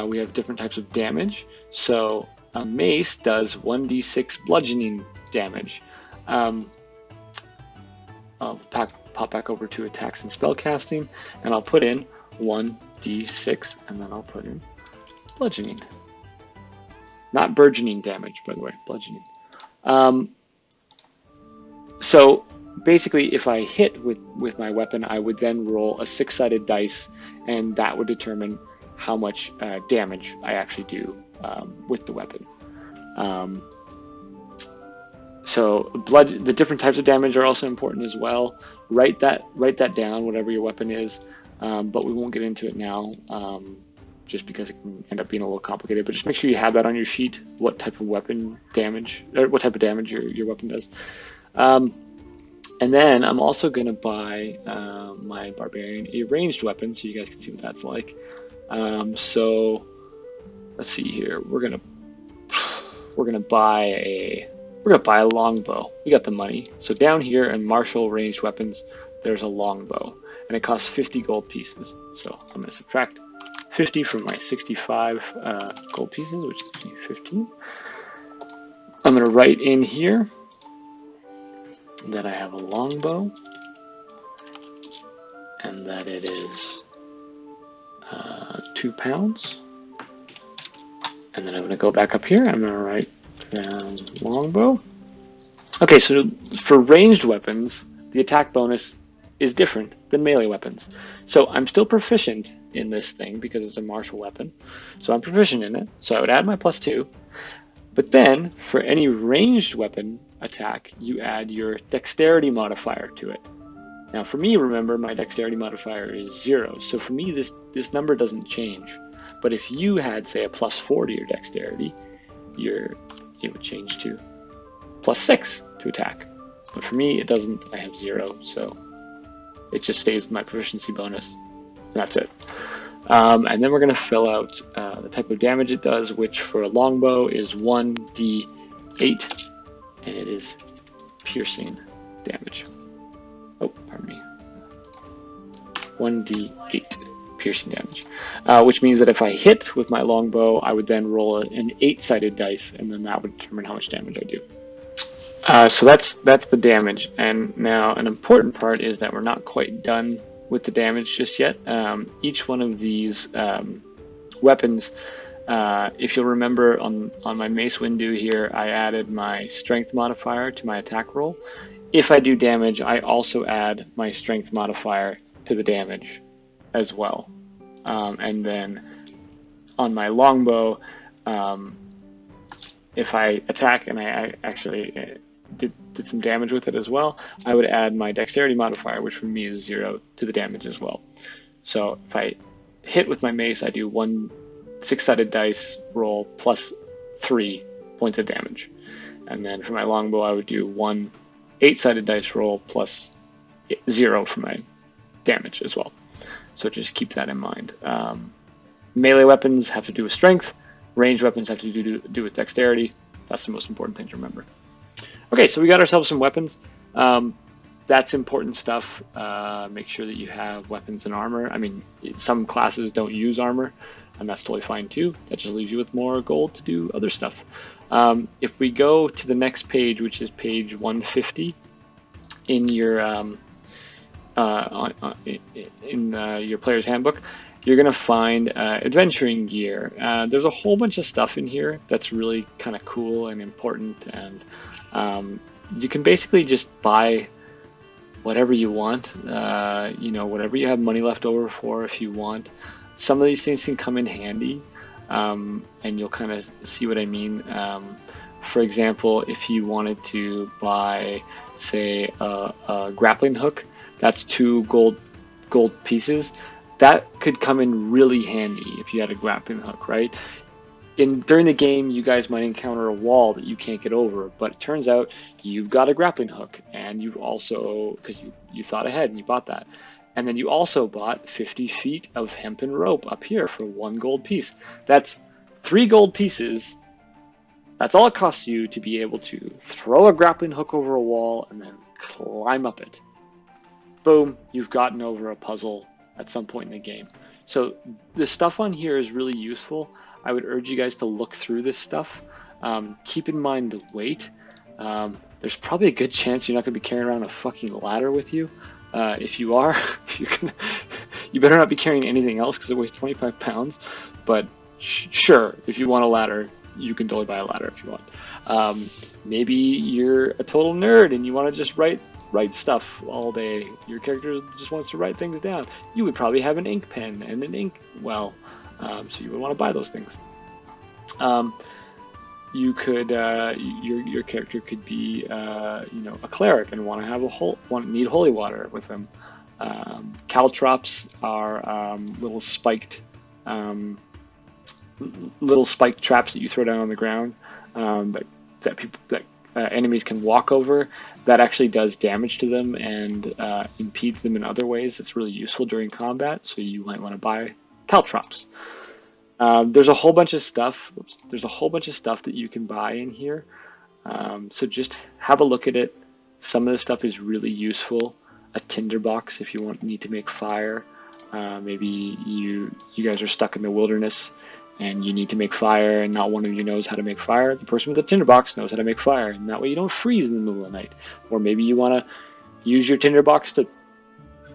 Speaker 1: we have different types of damage. So a mace does 1d6 bludgeoning damage. I'll pop back over to attacks and spellcasting, and I'll put in 1d6, and then I'll put in bludgeoning. Not burgeoning damage, by the way, bludgeoning. So basically, if I hit with my weapon, I would then roll a 6-sided dice, and that would determine how much damage I actually do with the weapon. So the different types of damage are also important as well. Write that down, whatever your weapon is, but we won't get into it now, just because it can end up being a little complicated. But just make sure you have that on your sheet, what type of weapon damage, or what type of damage your weapon does. And then I'm also going to buy my barbarian a ranged weapon, so you guys can see what that's like. So let's see here. We're gonna buy a longbow. We got the money. So down here in martial ranged weapons, there's a longbow, and it costs 50 gold pieces. So I'm going to subtract 50 from my 65 gold pieces, which gives me 15. I'm going to write in here that I have a longbow and that it is 2 pounds. And then I'm going to go back up here. I'm going to write down longbow. Okay, so for ranged weapons, the attack bonus is different than melee weapons. So I'm still proficient in this thing because it's a martial weapon. So I'm proficient in it. So I would add my +2. But then for any ranged weapon attack, you add your dexterity modifier to it. Now for me, remember, my dexterity modifier is 0. So for me, this number doesn't change. But if you had, say, a +4 to your dexterity, it would change to +6 to attack. But for me, it doesn't. I have 0, so it just stays with my proficiency bonus. And that's it. And then we're going to fill out the type of damage it does, which for a longbow is 1d8, and it is piercing damage. Oh, pardon me. 1d8 piercing damage, which means that if I hit with my longbow, I would then roll an 8-sided dice, and then that would determine how much damage I do. So that's the damage. And now an important part is that we're not quite done with the damage just yet. Each one of these weapons, if you'll remember on my Mace Windu here, I added my strength modifier to my attack roll. If I do damage, I also add my strength modifier to the damage as well. And then on my longbow, if I attack and I actually did some damage with it as well, I would add my dexterity modifier, which for me is 0, to the damage as well. So if I hit with my mace, I do 1 6-sided dice roll plus 3 points of damage. And then for my longbow, I would do 1 8-sided dice roll plus 0 for my damage as well. So just keep that in mind. Melee weapons have to do with strength. Ranged weapons have to do with dexterity. That's the most important thing to remember. Okay, so we got ourselves some weapons. That's important stuff. Make sure that you have weapons and armor. I mean, some classes don't use armor, and that's totally fine too. That just leaves you with more gold to do other stuff. If we go to the next page, which is page 150 in your your player's handbook, you're going to find adventuring gear. There's a whole bunch of stuff in here that's really kind of cool and important, and you can basically just buy whatever you want, whatever you have money left over for if you want. Some of these things can come in handy, and you'll kind of see what I mean. For example, if you wanted to buy, say, a grappling hook, that's 2 gold pieces. That could come in really handy if you had a grappling hook, right? During the game, you guys might encounter a wall that you can't get over, but it turns out you've got a grappling hook, and you've also, because you thought ahead and you bought that, and then you also bought 50 feet of hempen rope up here for 1 gold piece. That's 3 gold pieces. That's all it costs you to be able to throw a grappling hook over a wall and then climb up it. Boom, you've gotten over a puzzle at some point in the game. So the stuff on here is really useful. I would urge you guys to look through this stuff. Keep in mind the weight. There's probably a good chance you're not going to be carrying around a fucking ladder with you. If you are, you better not be carrying anything else because it weighs 25 pounds. But sure, if you want a ladder, you can totally buy a ladder if you want. Maybe you're a total nerd and you want to just write stuff all day. Your character just wants to write things down. You would probably have an ink pen and an ink well, so you would want to buy those things. You could your character could be a cleric and want to have need holy water with them. Caltrops are little spiked traps that you throw down on the ground that enemies can walk over. That actually does damage to them and impedes them in other ways. It's really useful during combat, so you might want to buy caltrops. There's a whole bunch of stuff. There's a whole bunch of stuff that you can buy in here. So just have a look at it. Some of the stuff is really useful. A tinderbox if you need to make fire. Maybe you guys are stuck in the wilderness and you need to make fire, and not one of you knows how to make fire, the person with the tinderbox knows how to make fire, and that way you don't freeze in the middle of the night. Or maybe you want to use your tinderbox to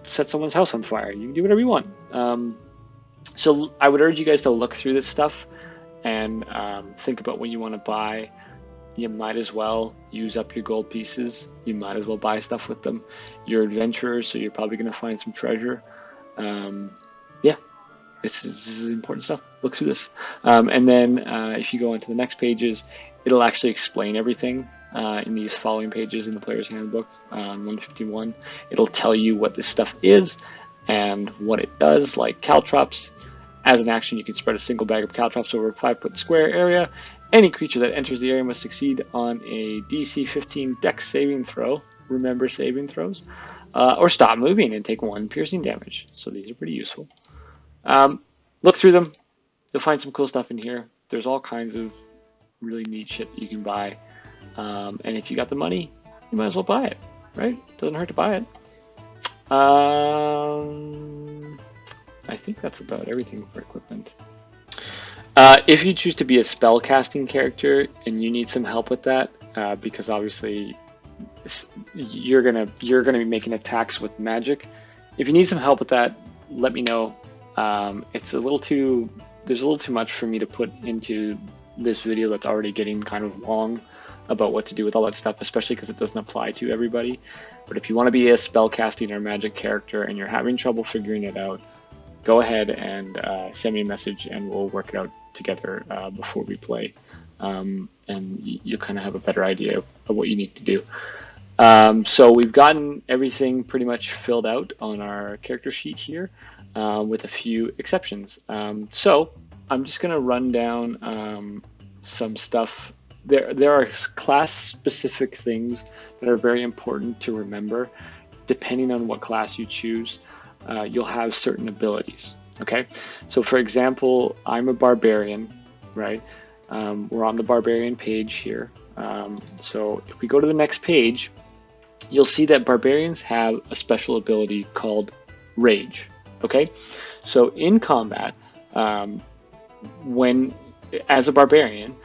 Speaker 1: set someone's house on fire. You can do whatever you want. So I would urge you guys to look through this stuff and think about what you want to buy. You might as well use up your gold pieces. You might as well buy stuff with them. You're adventurers, so you're probably going to find some treasure. Yeah, this is important stuff. Look through this. And then if you go into the next pages, it'll actually explain everything in these following pages in the Player's Handbook on 151. It'll tell you what this stuff is and what it does, like caltrops. As an action, you can spread a single bag of caltrops over a 5-foot square area. Any creature that enters the area must succeed on a DC 15 Dex saving throw. Remember saving throws. Or stop moving and take 1 piercing damage. So these are pretty useful. Look through them. You'll find some cool stuff in here. There's all kinds of really neat shit that you can buy. And if you got the money, you might as well buy it, right? Doesn't hurt to buy it. I think that's about everything for equipment. If you choose to be a spellcasting character and you need some help with that, because obviously you're gonna be making attacks with magic. If you need some help with that, let me know. There's a little too much for me to put into this video that's already getting kind of long about what to do with all that stuff, especially because it doesn't apply to everybody. But if you want to be a spellcasting or magic character and you're having trouble figuring it out, go ahead and send me a message and we'll work it out together before we play. And you'll kind of have a better idea of what you need to do. So we've gotten everything pretty much filled out on our character sheet here, with a few exceptions. So I'm just going to run down some stuff. There are class-specific things that are very important to remember. Depending on what class you choose, you'll have certain abilities. Okay, so for example, I'm a barbarian, right? We're on the barbarian page here. So if we go to the next page, you'll see that barbarians have a special ability called Rage. Okay, so in combat, as a barbarian,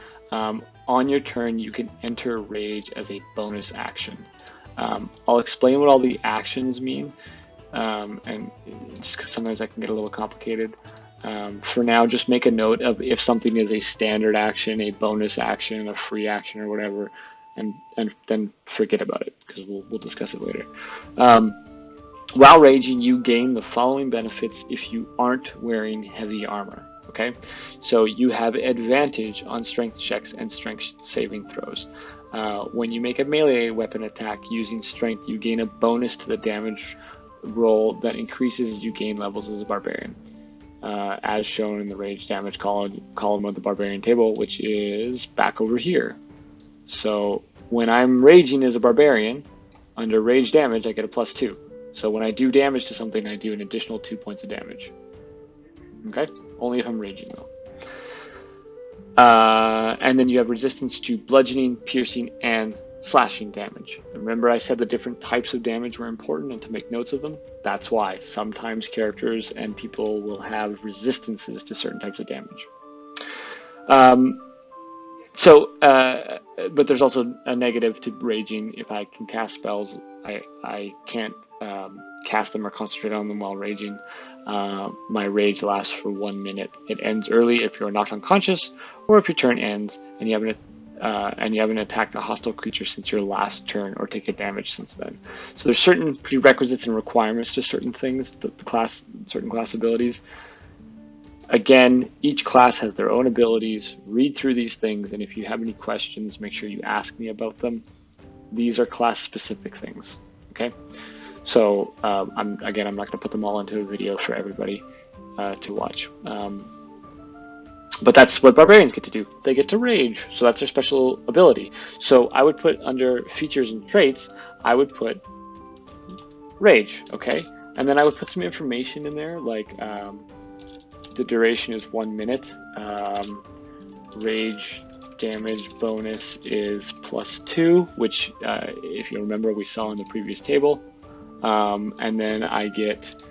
Speaker 1: on your turn you can enter Rage as a bonus action. I'll explain what all the actions mean, and just because sometimes that can get a little complicated. For now, just make a note of if something is a standard action, a bonus action, a free action, or whatever, and then forget about it, because we'll discuss it later. While raging, you gain the following benefits if you aren't wearing heavy armor. Okay, so you have advantage on strength checks and strength saving throws. When you make a melee weapon attack using strength, you gain a bonus to the damage roll that increases as you gain levels as a barbarian, as shown in the rage damage column of the barbarian table, which is back over here. So when I'm raging as a barbarian, under rage damage, I get a +2. So when I do damage to something, I do an additional 2 points of damage. Okay? Only if I'm raging, though. And then you have resistance to bludgeoning, piercing, and slashing damage. Remember I said the different types of damage were important and to make notes of them? That's why. Sometimes characters and people will have resistances to certain types of damage. But there's also a negative to raging. If I can cast spells, I can't cast them or concentrate on them while raging. My rage lasts for 1 minute. It ends early if you're knocked unconscious, or if your turn ends and you haven't attacked a hostile creature since your last turn or taken damage since then. So there's certain prerequisites and requirements to certain things, certain class abilities. Again, each class has their own abilities. Read through these things, and if you have any questions, make sure you ask me about them. These are class-specific things. Okay. So I'm not going to put them all into a video for everybody to watch. But that's what barbarians get to do. They get to rage, so that's their special ability. So I would put under features and traits, I would put rage, okay? And then I would put some information in there, like the duration is 1 minute. Rage damage bonus is +2, which if you remember we saw in the previous table. And then I get,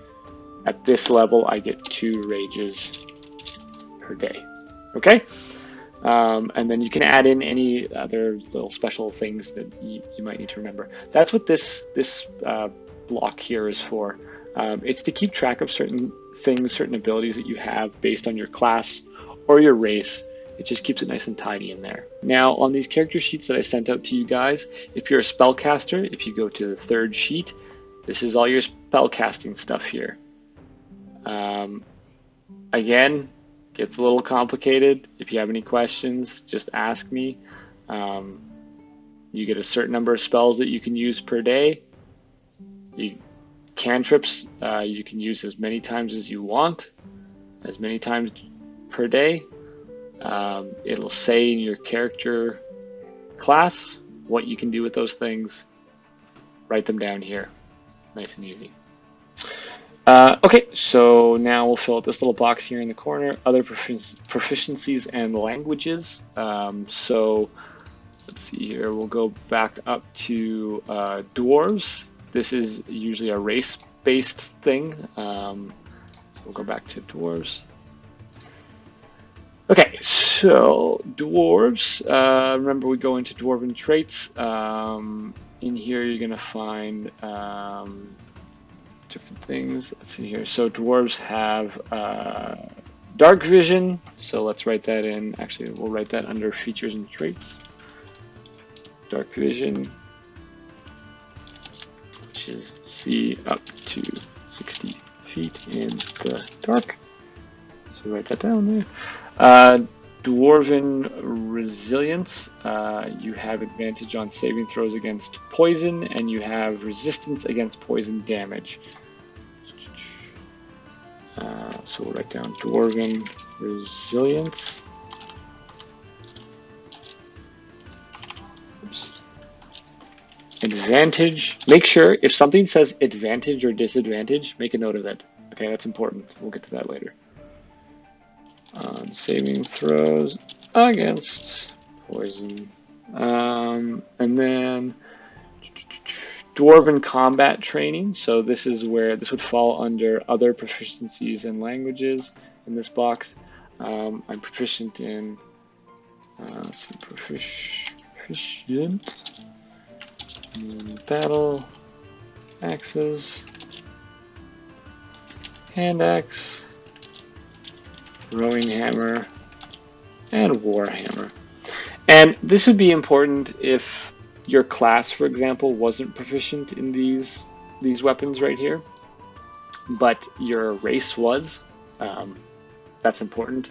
Speaker 1: at this level, I get 2 rages per day. Okay. And then you can add in any other little special things that you might need to remember. That's what this block here is for. It's to keep track of certain things, certain abilities that you have based on your class or your race. It just keeps it nice and tidy in there. Now, on these character sheets that I sent out to you guys, if you're a spellcaster, if you go to the third sheet, this is all your spellcasting stuff here. Again, gets a little complicated. If you have any questions, just ask me. You get a certain number of spells that you can use per day. Cantrips, you can use as many times as you want, as many times per day. It'll say in your character class what you can do with those things. Write them down here. Nice and easy. Okay, so now we'll fill out this little box here in the corner, other proficiencies and languages. So let's see here, we'll go back up to dwarves. This is usually a race-based thing. So we'll go back to dwarves. Okay, so dwarves, remember we go into dwarven traits. In here you're going to find different things. Let's see here. So dwarves have dark vision. So let's write that in. Actually, we'll write that under features and traits. Dark vision, which is see up to 60 feet in the dark. So write that down there. Dwarven resilience, you have advantage on saving throws against poison, and you have resistance against poison damage. So we'll write down Dwarven resilience. Oops. Advantage. Make sure if something says advantage or disadvantage, make a note of it. Okay, that's important. We'll get to that later. Saving throws against poison. And then Dwarven combat training. So this is where this would fall under other proficiencies and languages in this box. I'm proficient in let's see, proficient in battle axes, hand axe, throwing hammer, and warhammer. And this would be important if your class, for example, wasn't proficient in these weapons right here, but your race was. That's important.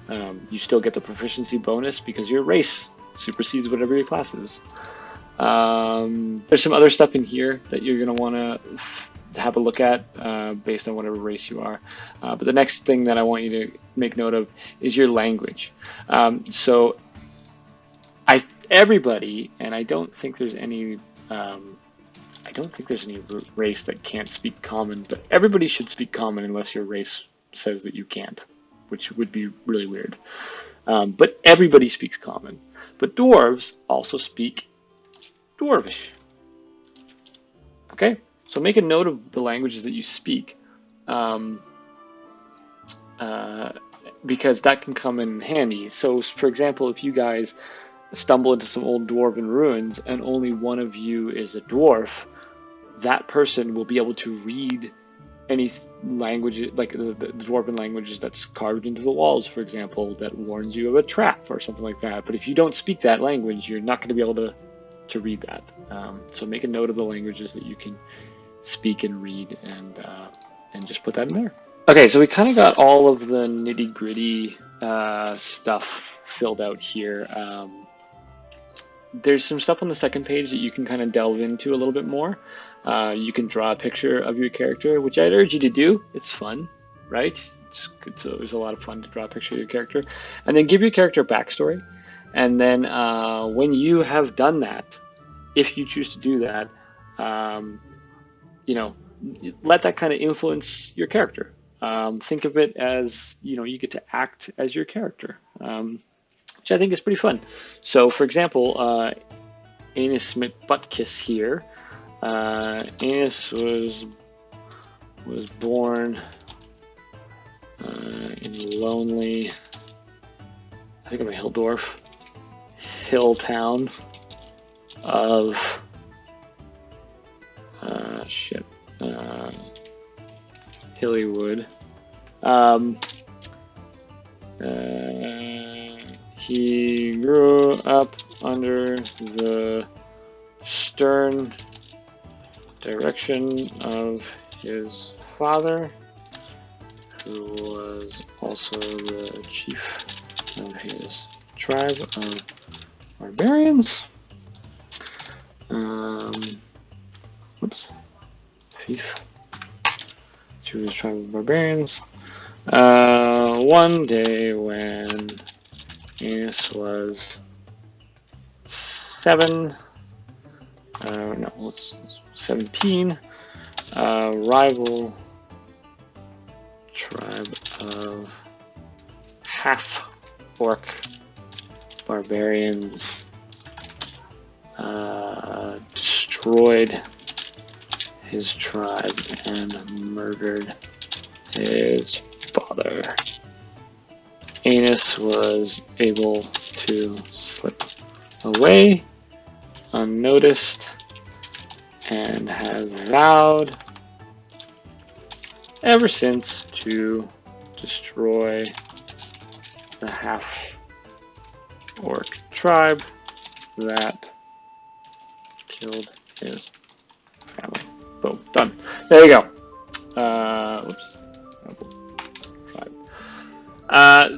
Speaker 1: You still get the proficiency bonus because your race supersedes whatever your class is. There's some other stuff in here that you're going to want to have a look at based on whatever race you are. But the next thing that I want you to make note of is your language. So everybody, and I don't think there's any race that can't speak common, but everybody should speak common unless your race says that you can't, which would be really weird. But everybody speaks common. But dwarves also speak Dwarvish. Okay, so make a note of the languages that you speak, because that can come in handy. So, for example, if you guys stumble into some old dwarven ruins and only one of you is a dwarf, that person will be able to read any language, like the dwarven languages that's carved into the walls, for example, that warns you of a trap or something like that. But if you don't speak that language, you're not going to be able to read that. So make a note of the languages that you can speak and read, and just put that in there. Okay, so we kind of got all of the nitty-gritty stuff filled out here. There's some stuff on the second page that you can kind of delve into a little bit more. You can draw a picture of your character, which I'd urge you to do. It's fun, right? It's good. So it was a lot of fun to draw a picture of your character, and then give your character a backstory. And then when you have done that, if you choose to do that, let that kind of influence your character. Think of it as, you get to act as your character, which I think is pretty fun. So, for example, Anus Smith Buttkiss here. Anus was born in lonely I think I'm a hill dwarf, hill town of Hillywood. He grew up under the stern direction of his father, who was also the chief of his tribe of barbarians. Fief. To his tribe of barbarians. One day when Aenus was 17, rival tribe of half-orc barbarians destroyed his tribe and murdered his father. Aenus was able to slip away unnoticed and has vowed ever since to destroy the half-orc tribe that killed his family. Boom, done. There you go.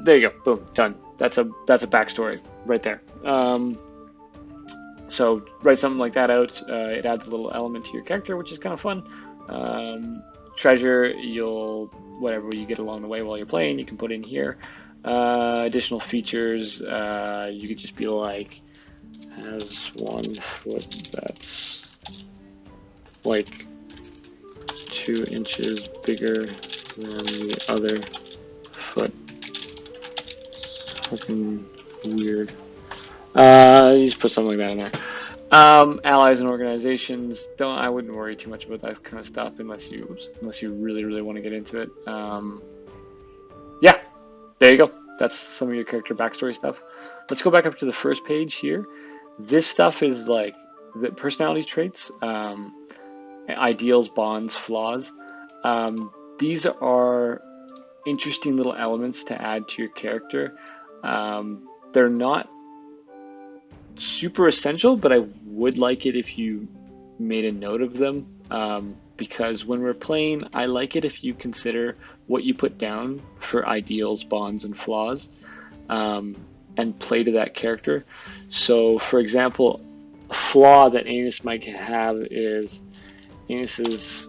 Speaker 1: There you go. Boom, done. That's a backstory right there. So write something like that out. It adds a little element to your character, which is kind of fun. Treasure, whatever you get along the way while you're playing, you can put in here. Additional features, you could just be like, has 1 foot that's like 2 inches bigger than the other foot. Fucking weird. You just put something like that in there. Allies and organizations. I wouldn't worry too much about that kind of stuff unless you really want to get into it. Yeah, there you go. That's some of your character backstory stuff. Let's go back up to the first page here. This stuff is like the personality traits, ideals, bonds, flaws. These are interesting little elements to add to your character. They're not super essential, but I would like it if you made a note of them, because when we're playing, I like it if you consider what you put down for ideals, bonds, and flaws, and play to that character. So, for example, a flaw that Aenus might have is Aenus's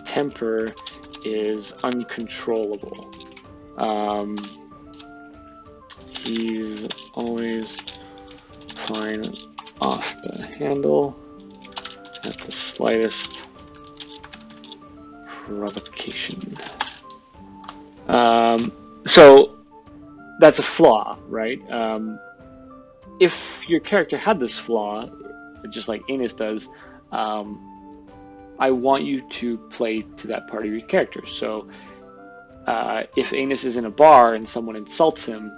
Speaker 1: temper is uncontrollable. He's always flying off the handle at the slightest provocation. So that's a flaw, right? If your character had this flaw, just like Aenus does, I want you to play to that part of your character. So if Aenus is in a bar and someone insults him,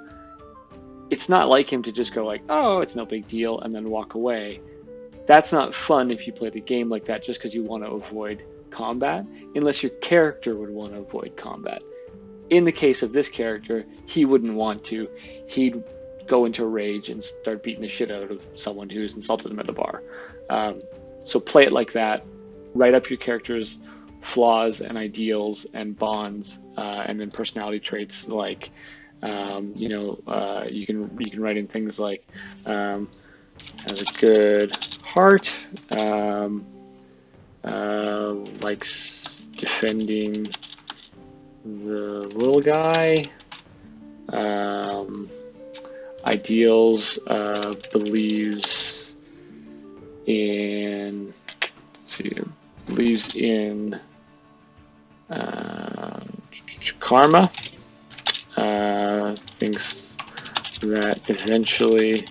Speaker 1: it's not like him to just go like, oh, it's no big deal, and then walk away. That's not fun if you play the game like that just because you want to avoid combat, unless your character would want to avoid combat. In the case of this character, he wouldn't want to. He'd go into a rage and start beating the shit out of someone who's insulted him at the bar. So play it like that. Write up your character's flaws and ideals and bonds, and then personality traits like, you can write in things like has a good heart, likes defending the little guy, ideals, believes in karma, thinks that eventually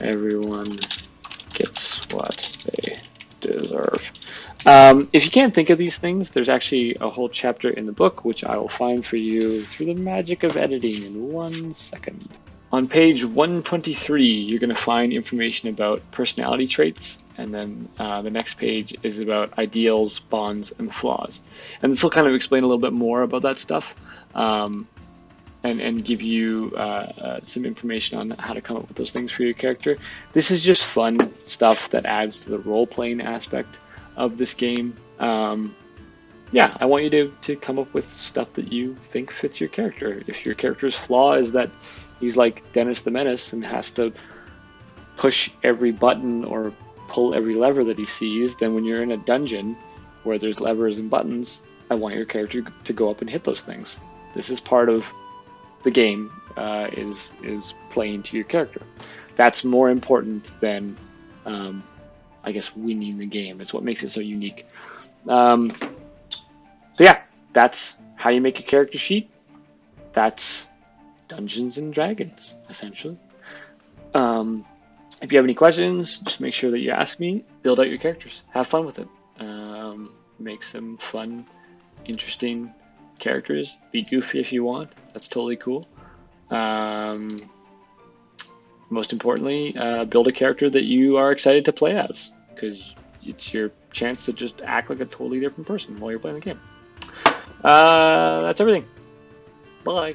Speaker 1: everyone gets what they deserve. If you can't think of these things, there's actually a whole chapter in the book, which I will find for you through the magic of editing in 1 second. On page 123, you're going to find information about personality traits, and then the next page is about ideals, bonds, and flaws. And this will kind of explain a little bit more about that stuff, and give you some information on how to come up with those things for your character. This is just fun stuff that adds to the role-playing aspect of this game. Yeah, I want you to come up with stuff that you think fits your character. If your character's flaw is that he's like Dennis the Menace and has to push every button or pull every lever that he sees, then when you're in a dungeon where there's levers and buttons, I want your character to go up and hit those things. This is part of the game, is playing to your character. That's more important than, I guess, winning the game. It's what makes it so unique. So yeah, that's how you make a character sheet. That's Dungeons and Dragons, essentially. If you have any questions, just make sure that you ask me. Build out your characters. Have fun with it. Make some fun, interesting characters. Be goofy if you want. That's totally cool. Most importantly, build a character that you are excited to play as, because it's your chance to just act like a totally different person while you're playing the game. That's everything. Bye.